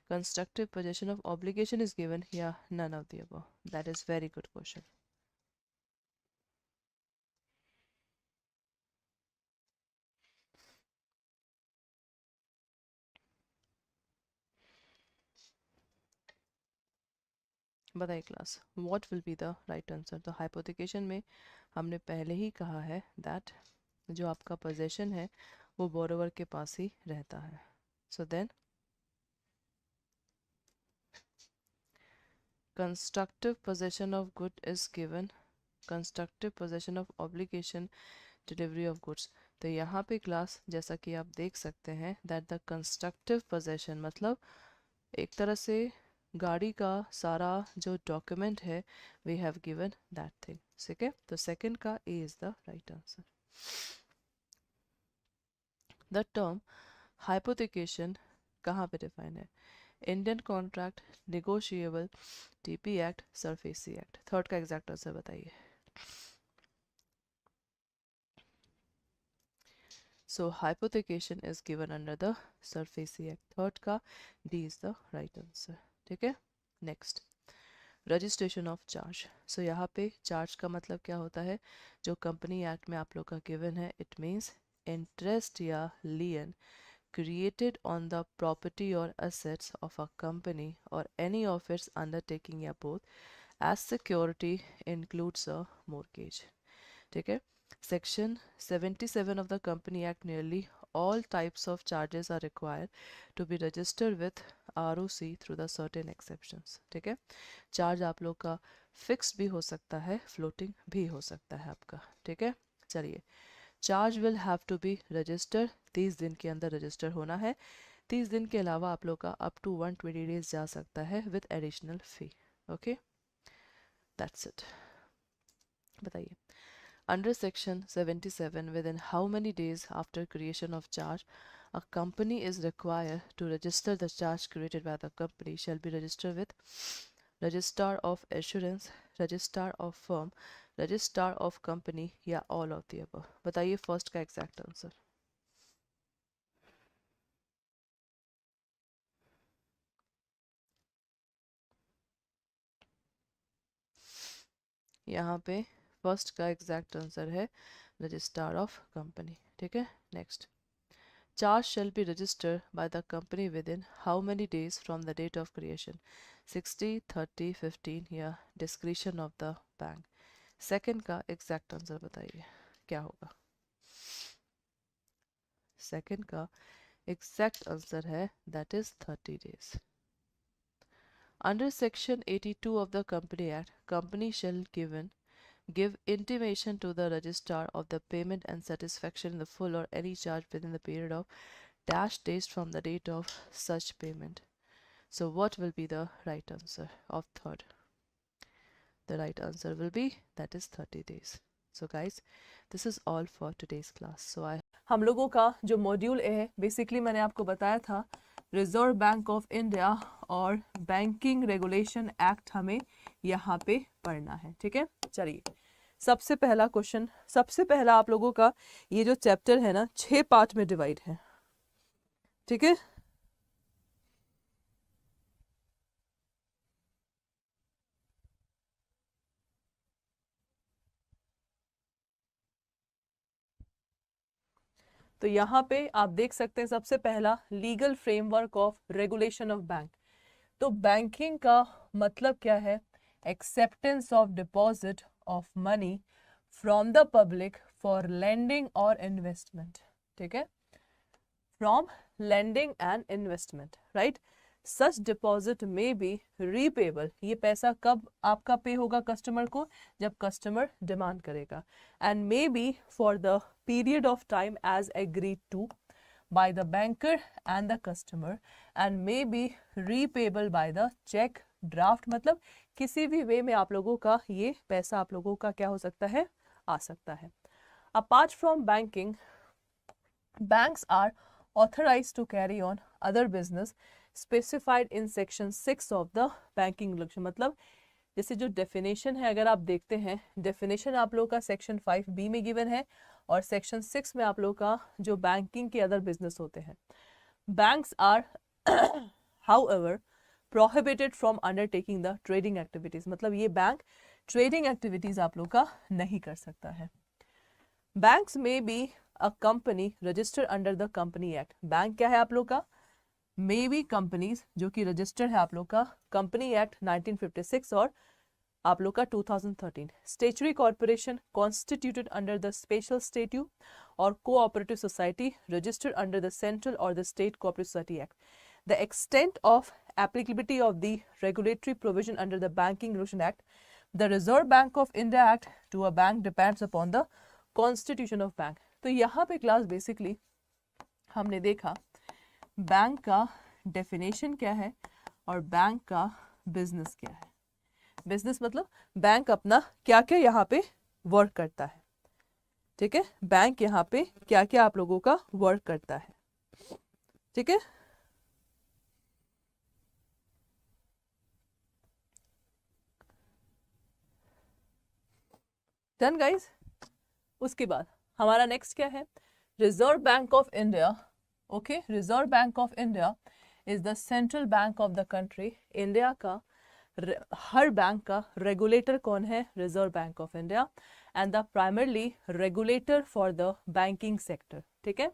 constructive possession of obligation is given, yeah, none of the above. That is very good question. बताइए class, what will be the right answer? तो hypothecation में हमने पहले ही कहा है that जो आपका possession है वो बोरोवर के पास ही रहता है. So then constructive possession of good is given, constructive possession of obligation, delivery of goods. तो यहाँ पे क्लास जैसा कि आप देख सकते हैं दैट द कंस्ट्रक्टिव पोजेशन मतलब एक तरह से गाड़ी का सारा जो डॉक्यूमेंट है we have given that thing, ठीक है। तो सेकंड का A is the right answer. The term hypothecation कहाँ पे डिफाइन है? Indian contract, negotiable, TP act, SARFAESI act. Third का एग्जैक्ट आंसर बताइए। So hypothecation is given under the SURFACE Act. Third का D is the right answer, ठीक है। Next, registration of charge. So यहाँ पे चार्ज का मतलब क्या होता है? जो कंपनी एक्ट में आप लोग का गिवन है, इट मीन्स इंटरेस्ट या लियन created on the property or assets of a company or any of its undertaking या both as security includes a mortgage, ठीक है। Section 77 of the Company Act, nearly all types of charges are required to be registered with ROC through the certain exceptions, ठीक है। Charge आप लोग का fixed भी हो सकता है, फ्लोटिंग भी हो सकता है आपका, ठीक है। चलिए, charge will have to be registered, 30 दिन के अंदर रजिस्टर होना है। 30 दिन के अलावा आप लोग का अप टू 120 डेज जा सकता है with additional fee, okay. That's it. बताइए, under section 77 within how many days after creation of charge a company is required to register the charge created by the company shall be registered with registrar of assurance, registrar of firm, registrar of company या all of the above। बताइए first का exact answer. यहाँ पे first का exact answer है registrar of company, ठीक है। Next, charge shall be registered by the company within how many days from the date of creation? 60, 30, 15 या discretion of the bank। Second का exact answer बताइए क्या होगा? सेकंड का एग्जैक्ट आंसर है that is 30 days। Under section 82 of the Company Act, company shall give intimation to the registrar of the payment and satisfaction in the full or any charge within the period of dash days from the date of such payment. So what will be the right answer of third? The right answer will be that is 30 days. So guys, this is all for today's class. So I हम लोगों का जो module A है basically मैंने आपको बताया था reserve bank of India और बैंकिंग रेगुलेशन एक्ट हमें यहाँ पे पढ़ना है, ठीक है। चलिए, सबसे पहला क्वेश्चन, सबसे पहला आप लोगों का ये जो चैप्टर है ना 6 पार्ट में डिवाइड है, ठीक है। तो यहाँ पे आप देख सकते हैं सबसे पहला legal framework of regulation of bank. तो बैंकिंग का मतलब क्या है? Acceptance of deposit of money from the public for lending और इन्वेस्टमेंट, ठीक है। From lending and investment, right. Such deposit में बी रीपेबल, ये पैसा कब आपका पे होगा कस्टमर को? जब कस्टमर डिमांड करेगा। And may be for the period of time as agreed to by the banker and the customer and may be repayable by the check, draft, मतलब किसी भी वे में आप लोगों का ये पैसा आप लोगों का क्या हो सकता है? आ सकता है। Apart from banking, banks are authorized to carry on other business specified in section 6 of the banking regulation। मतलब जैसे जो डेफिनेशन है अगर आप देखते हैं, डेफिनेशन आप लोगों का सेक्शन 5B में गिवन है और सेक्शन 6 में आप लोग का जो बैंकिंग के अदर बिजनेस होते हैं। Banks are however prohibited from undertaking the trading activities, मतलब ये बैंक ट्रेडिंग एक्टिविटीज आप लोग का नहीं कर सकता है। बैंक्स में be a company registered under the company act. Bank क्या है आप लोग का? मे बी कंपनीज जो कि रजिस्टर्ड है आप लोग का कंपनी एक्ट 1956 और आप लोग का 2013। Statutory corporation constituted under the special statute और cooperative society registered under the central और the state cooperative society act. The extent of applicability of the regulatory provision under the Banking Regulation Act, the Reserve Bank of India Act to a bank depends upon the constitution of bank। तो यहाँ पे class basically हमने देखा bank का definition क्या है और bank का बिजनेस क्या है। बिजनेस मतलब बैंक अपना क्या क्या यहाँ पे वर्क करता है, ठीक है, बैंक यहाँ पे क्या क्या आप लोगों का वर्क करता है, ठीक है। Done guys. उसके बाद हमारा नेक्स्ट क्या है, reserve bank of India. Okay, reserve bank of India is the central bank of the country. India का हर बैंक का रेगुलेटर कौन है, reserve bank of India, and the primarily regulator for the banking sector, ठीक है,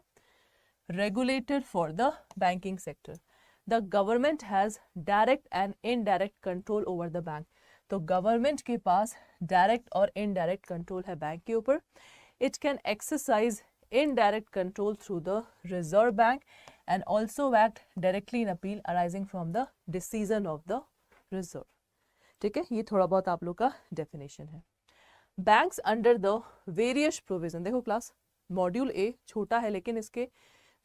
regulator for the banking sector. The government has direct and indirect control over the bank. तो government के पास direct और indirect control है bank के ऊपर। It can exercise indirect control through the Reserve Bank and also act directly in appeal arising from the decision of the Reserve, ठीक है। ये थोड़ा बहुत आप लोग का डेफिनेशन है। Banks under the various provision, देखो क्लास मॉड्यूल ए छोटा है लेकिन इसके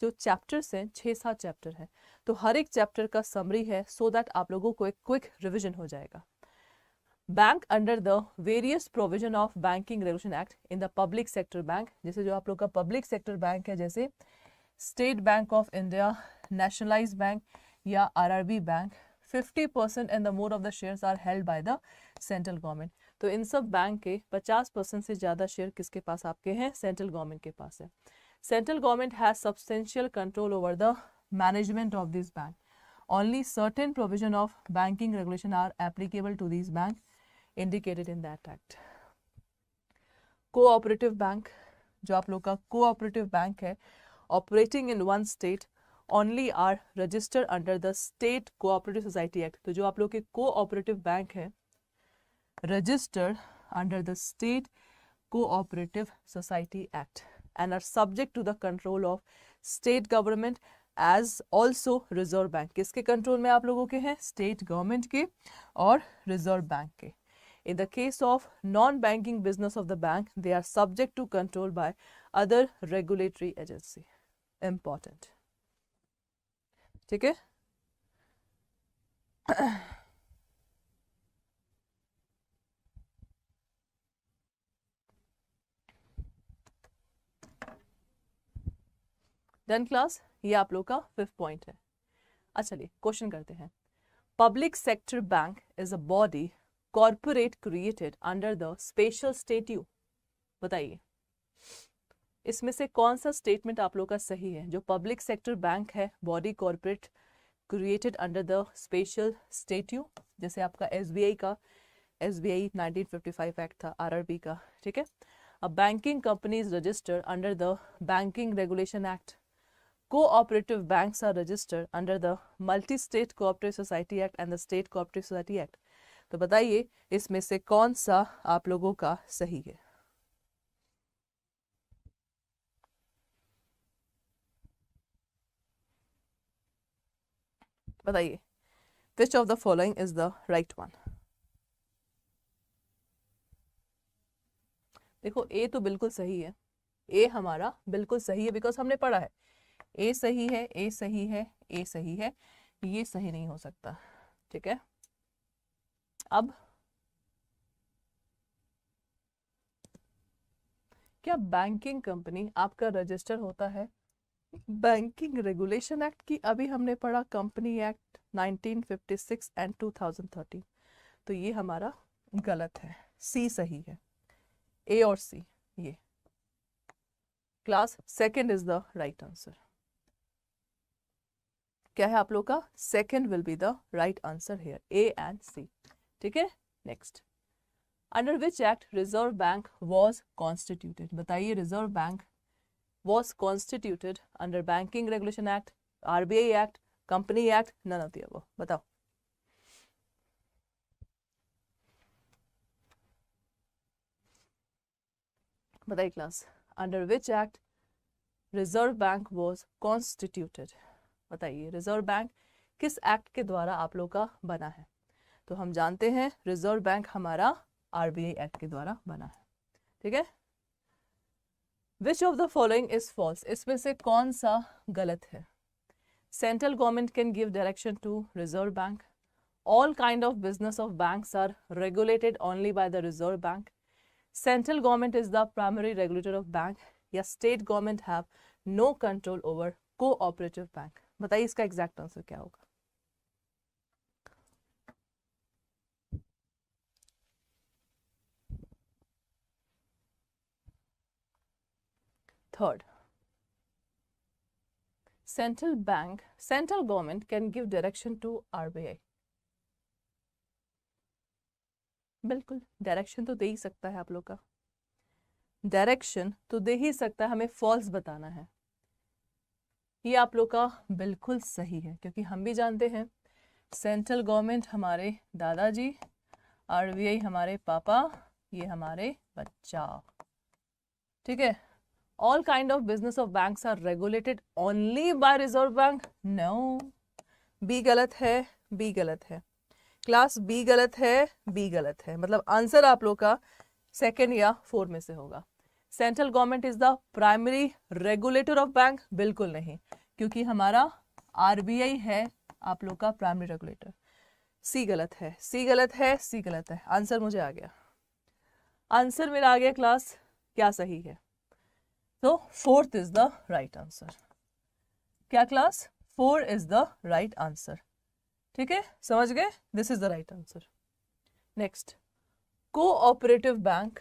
जो चैप्टर्स हैं 6-7 चैप्टर हैं, तो हर एक चैप्टर का समरी है सो दैट आप लोगों को एक क्विक रिविजन हो जाएगा। Bank under the various provision of banking regulation act in the public sector bank, जैसे जो आप लोग का पब्लिक सेक्टर बैंक है जैसे State Bank of India, nationalise bank या RRB bank, 50% and the more of the shares are held by the central government. तो इन सब बैंक के 50% से ज़्यादा शेयर किसके पास आपके हैं, सेंट्रल गवर्नमेंट के पास है। Central government has substantial control over the management of this bank. Only certain provision of banking regulation are applicable to these banks indicated in that act. Cooperative bank, जो आप लोग का cooperative bank है operating in one state only are registered under the state cooperative society act. तो जो आप लोग के कोऑपरेटिव बैंक है registered under the state cooperative society act and are subject to the control of state government as also Reserve Bank. किसके control में आप लोगों के हैं, स्टेट गवर्नमेंट के और रिजर्व बैंक के। In the case of non-banking business of the bank, they are subject to control by other regulatory agency. Important. ठीक है। डन क्लास, ये आप लोग का 5th पॉइंट है। अच्छा चलिए क्वेश्चन करते हैं। Public sector bank is a body corporate created under the special statute. बताइए इसमें से कौन सा स्टेटमेंट आप लोग का सही है। जो पब्लिक सेक्टर बैंक है body corporate created under the special statute, जैसे आपका एसबीआई का, एसबीआई 1955 एक्ट था, आरआरबी का, ठीक है। A banking company is registered under the banking regulation act. Cooperative banks are registered under the multi state cooperative society act and the state cooperative society act. तो बताइए इसमें से कौन सा आप लोगों का सही है। बताइए which of the following is the right one। देखो ए तो बिल्कुल सही है, ए हमारा बिल्कुल सही है बिकॉज हमने पढ़ा है ए सही है, ए सही है, ए सही है, ये सही नहीं हो सकता, ठीक है। अब क्या बैंकिंग कंपनी आपका रजिस्टर होता है बैंकिंग रेगुलेशन एक्ट की? अभी हमने पढ़ा कंपनी एक्ट 1956 एंड 2013, तो ये हमारा गलत है, सी सही है, ए और सी ये। Class second is the right answer. क्या है आप लोग का, second will be the right answer here, A and C, ठीक है। Next, under which act reserve bank was constituted. बताइए reserve bank was constituted under Banking Regulation Act, RBI Act, Company Act, none of the above। बताओ बताइए class, under which act reserve bank was constituted। बताइए reserve bank किस act के द्वारा आप लोग का बना है। तो हम जानते हैं रिजर्व बैंक हमारा RBI एक्ट के द्वारा बना है, ठीक है। Which of the following is false, इसमें से कौन सा गलत है? Central government can give direction to Reserve Bank, all kind of business of banks are regulated only by the reserve bank, central government is the primary regulator of bank, या state government have no control over cooperative bank? बताइए इसका exact answer क्या होगा? Third, central government can give direction to RBI. बिल्कुल direction तो दे ही सकता है, आप लोग का डायरेक्शन तो दे ही सकता है, हमें फॉल्स बताना है। ये आप लोग का बिल्कुल सही है, क्योंकि हम भी जानते हैं सेंट्रल गवर्नमेंट हमारे दादाजी, RBI हमारे पापा, ये हमारे बच्चा। ठीक है, all kind of business of banks are regulated only by reserve Bank. No, B गलत है, बी गलत है क्लास, बी गलत है, बी गलत है। मतलब आंसर आप लोग का सेकेंड या फोर्थ में से होगा। Central government is the primary regulator of bank, बिल्कुल नहीं, क्योंकि हमारा RBI है आप लोग का प्राइमरी रेगुलेटर। सी गलत है, सी गलत है, सी गलत है। आंसर मुझे आ गया, आंसर मेरा आ गया क्लास, क्या सही है? तो fourth is the right answer. क्या class? 4 is the right answer. ठीक है, समझ गए? This is the right answer. Next, cooperative bank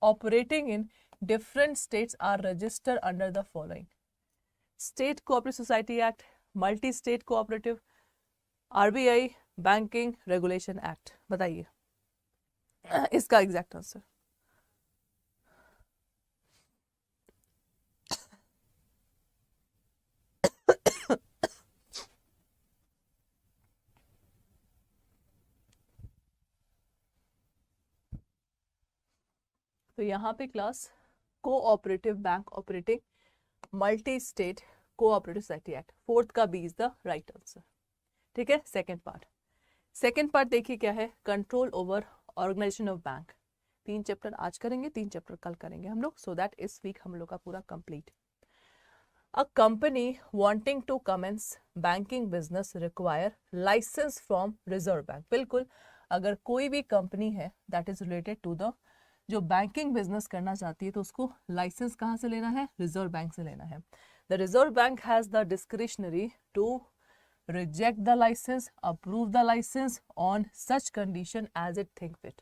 operating in different states are registered under the following: State Cooperative Society Act, Multi-State Cooperative, RBI Banking Regulation Act। बताइए इसका exact answer. तो यहाँ पे class cooperative bank operating multi state cooperative society act, fourth का B is the right answer. ठीक है, second part. Second part देखिए क्या है, control over organisation of bank. 3 chapter आज करेंगे, 3 चैप्टर कल करेंगे हम लोग, सो दैट इस वीक हम लोग का पूरा complete. A company wanting to commence banking business require license from Reserve Bank. बिल्कुल, अगर कोई भी कंपनी है that is related to the जो बैंकिंग बिजनेस करना चाहती है, तो उसको लाइसेंस कहाँ से लेना है? रिजर्व बैंक से लेना है। The Reserve Bank has the discretionary to reject the license, approve the license on such condition as it think fit.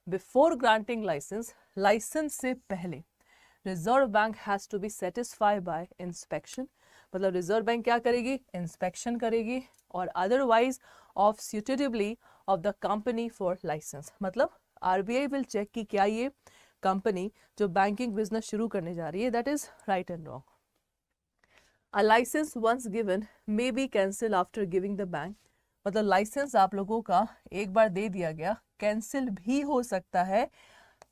Before granting license, license से पहले Reserve Bank has to be satisfied by inspection। मतलब reserve bank क्या करेगी? Inspection करेगी, और otherwise of suitably of the company for license। मतलब RBI will check कि क्या ये कंपनी जो बैंकिंग बिजनेस शुरू करने जा रही है that is right and wrong। A license once given may be cancelled after giving the bank। मतलब लाइसेंस आप लोगों का एक बार दे दिया गया, कैंसिल भी हो सकता है,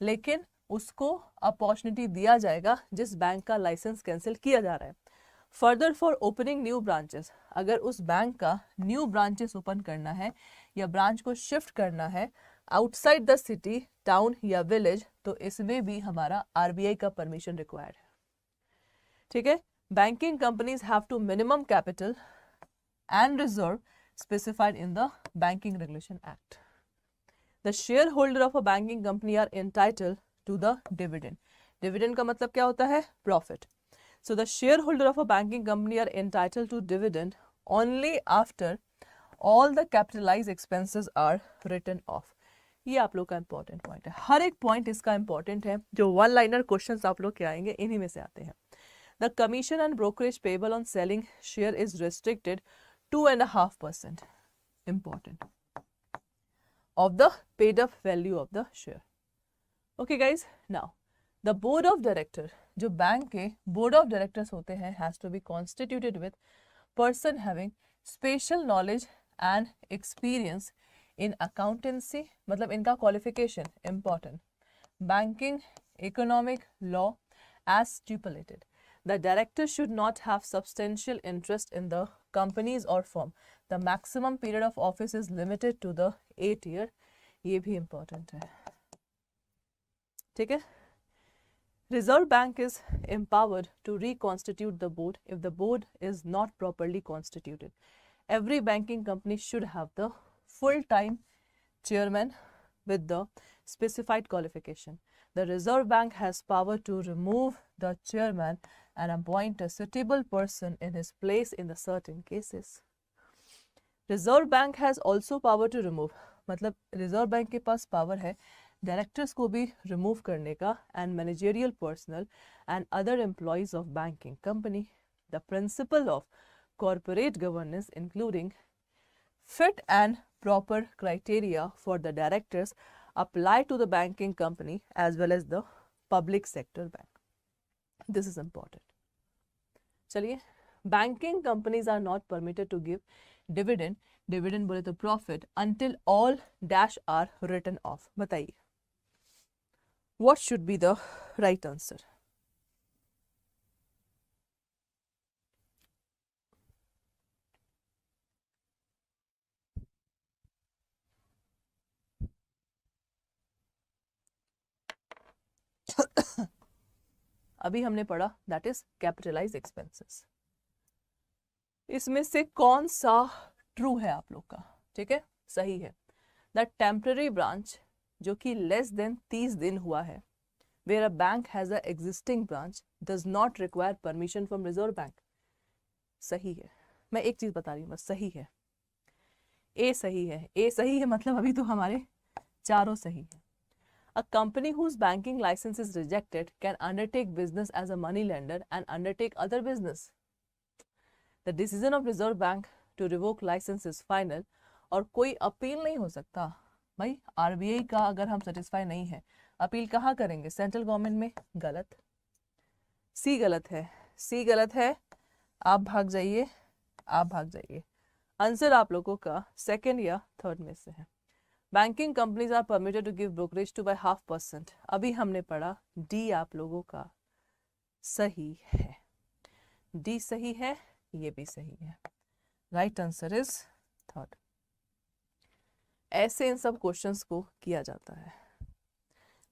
लेकिन उसको अपॉर्चुनिटी दिया जाएगा जिस बैंक का लाइसेंस कैंसिल किया जा रहा है। Further for opening new branches, अगर उस बैंक का न्यू ब्रांचेस ओपन करना है या ब्रांच को शिफ्ट करना है आउटसाइड द सिटी, टाउन या विलेज, तो इसमें भी हमारा RBI का परमिशन रिक्वायर्ड है। ठीक है, banking companies have to minimum capital and reserve specified in the Banking Regulation Act। The shareholder of a banking company are entitled to the dividend। Dividend का मतलब क्या होता है? Profit। So the shareholder of a banking company are entitled to dividend only after all the capitalized expenses are written off। ये आप लोग का important point है, हर एक पॉइंट इसका इंपॉर्टेंट है। जो वन लाइनर क्वेश्चंस आप लोग के आएंगे इन्हीं में से आते हैं। The commission and brokerage payable on selling share is restricted 2.5%, important, of the paid up value of the share। Okay guys, now the board of director, जो बैंक के board of directors होते हैं, has to be constituted with person having special knowledge and experience in accountancy। मतलब इनका qualification important, banking, economic, law as stipulated। The director should not have substantial interest in the companies or firm। The maximum period of office is limited to the 8 year। ये भी important है। ठीक है, Reserve Bank is empowered to reconstitute the board if the board is not properly constituted. Every banking company should have the full-time chairman with the specified qualification. The Reserve Bank has power to remove the chairman and appoint a suitable person in his place in the certain cases. Reserve Bank has also power to remove, मतलब Reserve Bank के पास power है directors को भी remove करने का and managerial personal and other employees of banking company. The principle of corporate governance including fit and proper criteria for the directors apply to the banking company as well as the public sector bank. This is important. चलिए, banking companies are not permitted to give dividend. Dividend बोले तो profit until all dash are written off. बताइए, what should be the right answer? अभी हमने पढ़ा that is capitalise expenses. इसमें से कौन सा ट्रू है आप लोग का? ठीक है, सही है. दैट टेम्पररी ब्रांच जो कि लेस देन 30 दिन हुआ है, where a bank has a existing branch does not require permission from Reserve Bank. सही है. मैं एक चीज बता रही हूँ बस, सही है. ए सही है. ए सही है मतलब अभी तो हमारे चारों सही है. A company whose banking license is rejected can undertake business as a money lender and undertake other business. The decision of Reserve Bank to revoke license is final और कोई अपील नहीं हो सकता. भाई आरबीआई का अगर हम सेटिस्फाई नहीं है, अपील कहाँ करेंगे? सेंट्रल गवर्नमेंट में. गलत. सी गलत है. सी गलत है. आप भाग जाइए, आप भाग जाइए. आंसर आप लोगों का सेकंड या थर्ड में से है. Banking companies are permitted to give brokerage to by 0.5%. अभी हमने पढ़ा डी आप लोगों का सही है. डी सही है, ये भी सही है. Right answer is third. ऐसे इन सब क्वेश्चंस को किया जाता है.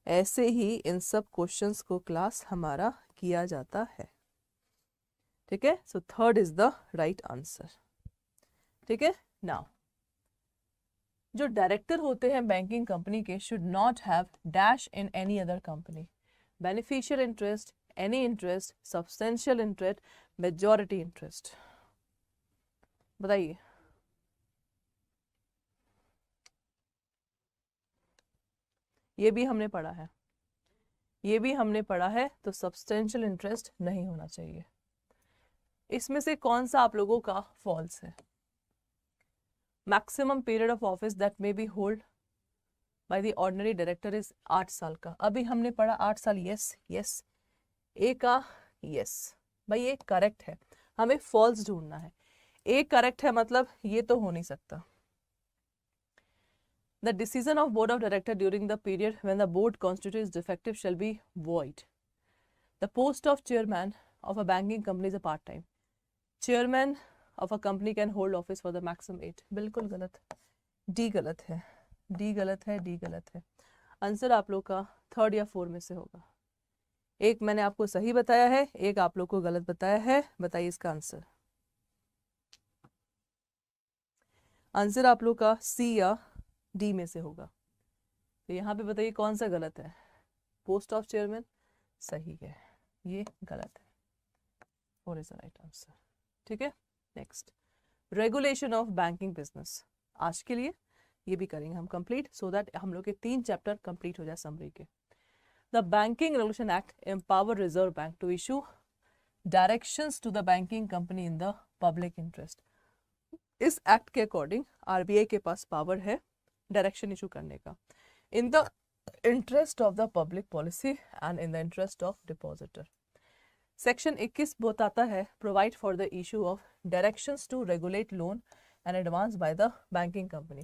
ऐसे ही इन सब क्वेश्चंस को क्लास हमारा किया जाता है. ठीक है, so third is the right answer. ठीक है. नाउ जो डायरेक्टर होते हैं बैंकिंग कंपनी के should not have dash in any other company. Beneficial interest, any interest, substantial interest, majority interest. बताइए. ये भी हमने पढ़ा है, ये भी हमने पढ़ा है. तो सब्सटेंशियल इंटरेस्ट नहीं होना चाहिए. इसमें से कौन सा आप लोगों का फॉल्स है? Maximum period of office that may be hold by the ordinary director is 8 साल का. अभी हमने पढ़ा 8 साल. Yes yes. ए का यस. भाई ये करेक्ट है. हमें फॉल्स ढूंढना है. ए करेक्ट है मतलब ये तो हो नहीं सकता. The decision of board of director during the period when the board constitute is defective shall be void. The post of chairman of a banking company is a part time. Chairman of a company can hold office for the maximum 8. बिल्कुल गलत. D गलत है. D गलत है. D गलत है. Answer आप लोग का थर्ड या फोर्थ में से होगा. एक मैंने आपको सही बताया है, एक आप लोग को गलत बताया है. बताइए इसका आंसर. आंसर आप लोग का सी या डी में से होगा. तो यहाँ पे बताइए कौन सा गलत है? पोस्ट ऑफ चेयरमैन सही है, ये गलत है. Four is the right answer. ठीक है. Next, regulation of banking business. आज के लिए ये भी करेंगे हम कंप्लीट, सो दैट हम लोग के 3 चैप्टर कंप्लीट हो जाए समरी के. The banking regulation act empower Reserve Bank to issue directions to the banking company in the public interest. इस एक्ट के अकॉर्डिंग आरबीआई के पास पावर है डायरेक्शन इशू करने का in the interest of the public policy and in the interest of depositor. Section 21 बताता है provide for the issue of directions to regulate loan and advance by the banking company.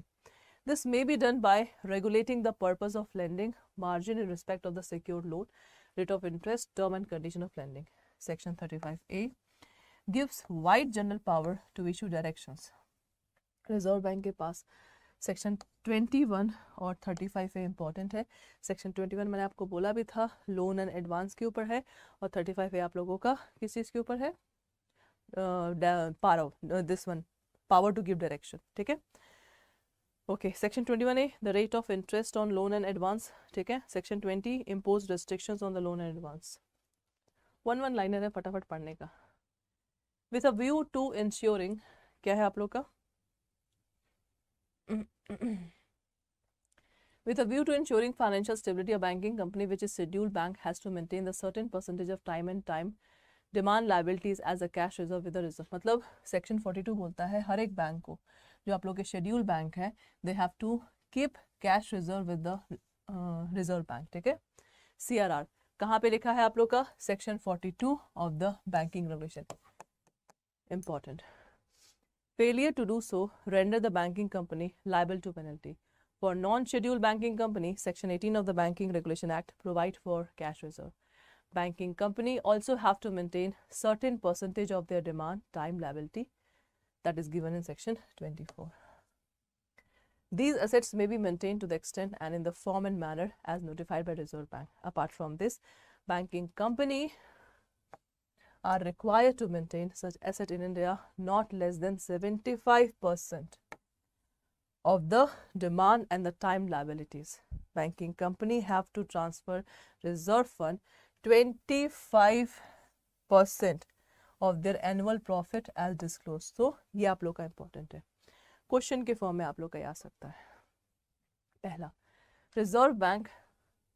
This may be done by regulating the purpose of lending, margin in respect of the secured loan, rate of interest, term and condition of lending. Section 35A gives wide general power to issue directions. Reserve Bank के पास section 21 और 35 है important है। Section 21 मैंने आपको बोला भी था loan and advance के ऊपर है, और 35 है आप लोगों का किस चीज़ के ऊपर है, this one power to give direction, ठीक है। Okay, section 21A the rate of interest on loan and advance, ठीक है। Section 20 impose restrictions on the loan and advance. One liner है, फटाफट पढ़ने का। With a view to insuring, क्या है आप लोग का, with a view to ensuring financial stability, a banking company which is scheduled bank has to maintain the certain percentage of time demand liabilities as a cash reserve with a reserve। मतलब section 42 बोलता है हर एक bank को, जो आप लोग के schedule bank है, they have to keep cash reserve with the Reserve Bank, ठीक है। CRR कहाँ पे लिखा है आप लोग का, section 42 of the banking regulation, important. Failure to do so render the banking company liable to penalty. For non-scheduled banking company, Section 18 of the Banking Regulation Act provide for cash reserve. Banking company also have to maintain certain percentage of their demand time liability that is given in Section 24. These assets may be maintained to the extent and in the form and manner as notified by Reserve Bank. Apart from this, banking company are required to maintain such asset in India not less than 75% of the demand and the time liabilities. Banking company have to transfer reserve fund 25% of their annual profit as disclosed. So ये आप लोग का important है, question के form में आप लोग का आ सकता है। पहला, Reserve Bank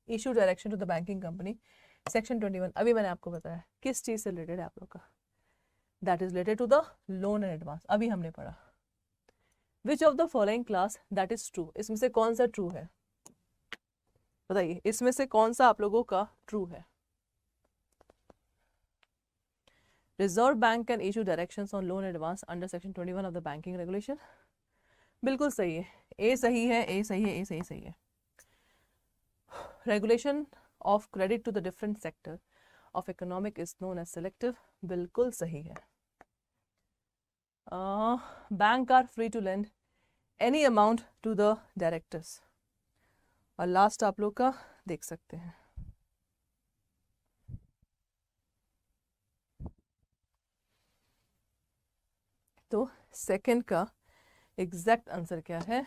issue direction to the banking company, section 21 अभी मैंने आपको बताया किस चीज से रिलेटेड है आप लोग का, that is related to the loan and advance, अभी हमने पढ़ा। Which of the following class that is true, इसमें से कौन सा ट्रू है, बताइए इसमें से कौन सा आप लोगों का ट्रू है। Reserve bank can issue directions on loan advance under section 21 of the banking regulation, बिल्कुल सही है, ए सही है, ए सही है, ए सही सही है। Regulation of credit to the different sector of economic is known as selective, बिल्कुल सही है। Bank are free to lend any amount to the directors, और लास्ट आप लोग का देख सकते हैं, तो सेकंड का एग्जैक्ट आंसर क्या है,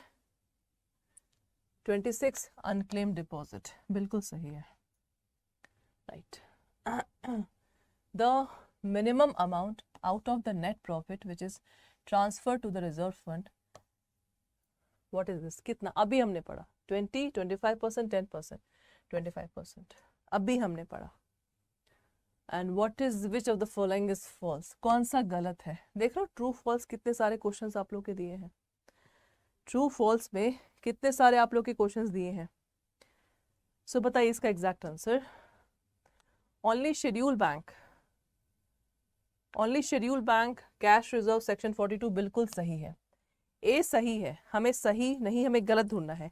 26 अनक्लेम्ड डिपॉजिट, बिल्कुल सही है, right. The minimum amount out of the net profit which is transferred to the reserve fund, what is this, कितना, अभी हमने पढ़ा 20, 25%, 10%, 25%, अभी हमने पढ़ा। And what is which of the following is false, कौन सा गलत है, देख लो ट्रू फॉल्स कितने सारे क्वेश्चंस आप लोग के दिए हैं, ट्रू फॉल्स में कितने सारे आप लोग के क्वेश्चंस दिए हैं। सो बताइए इसका exact answer, only schedule bank, only schedule bank cash reserve section 42 बिल्कुल सही है, ए सही है, हमें सही नहीं हमें गलत ढूंढना है,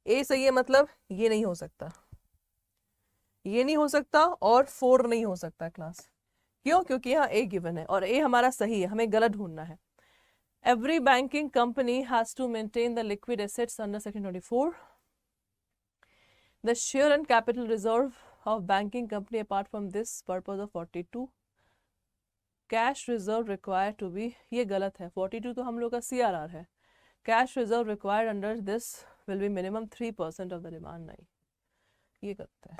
ए सही है मतलब ये नहीं हो सकता, ये नहीं हो सकता और 4 नहीं हो सकता क्लास, क्यों, क्योंकि यहाँ ए गिवन है और ए हमारा सही है, हमें गलत ढूंढना है। Every banking company has to maintain the liquid assets under section 24. The share and capital reserve of banking company apart from this purpose of 42. Cash reserve required to be, ये गलत है, 42 तो हम लोग का CRR है, cash reserve required under this will be minimum 3% of the demand, नहीं ये गलत है।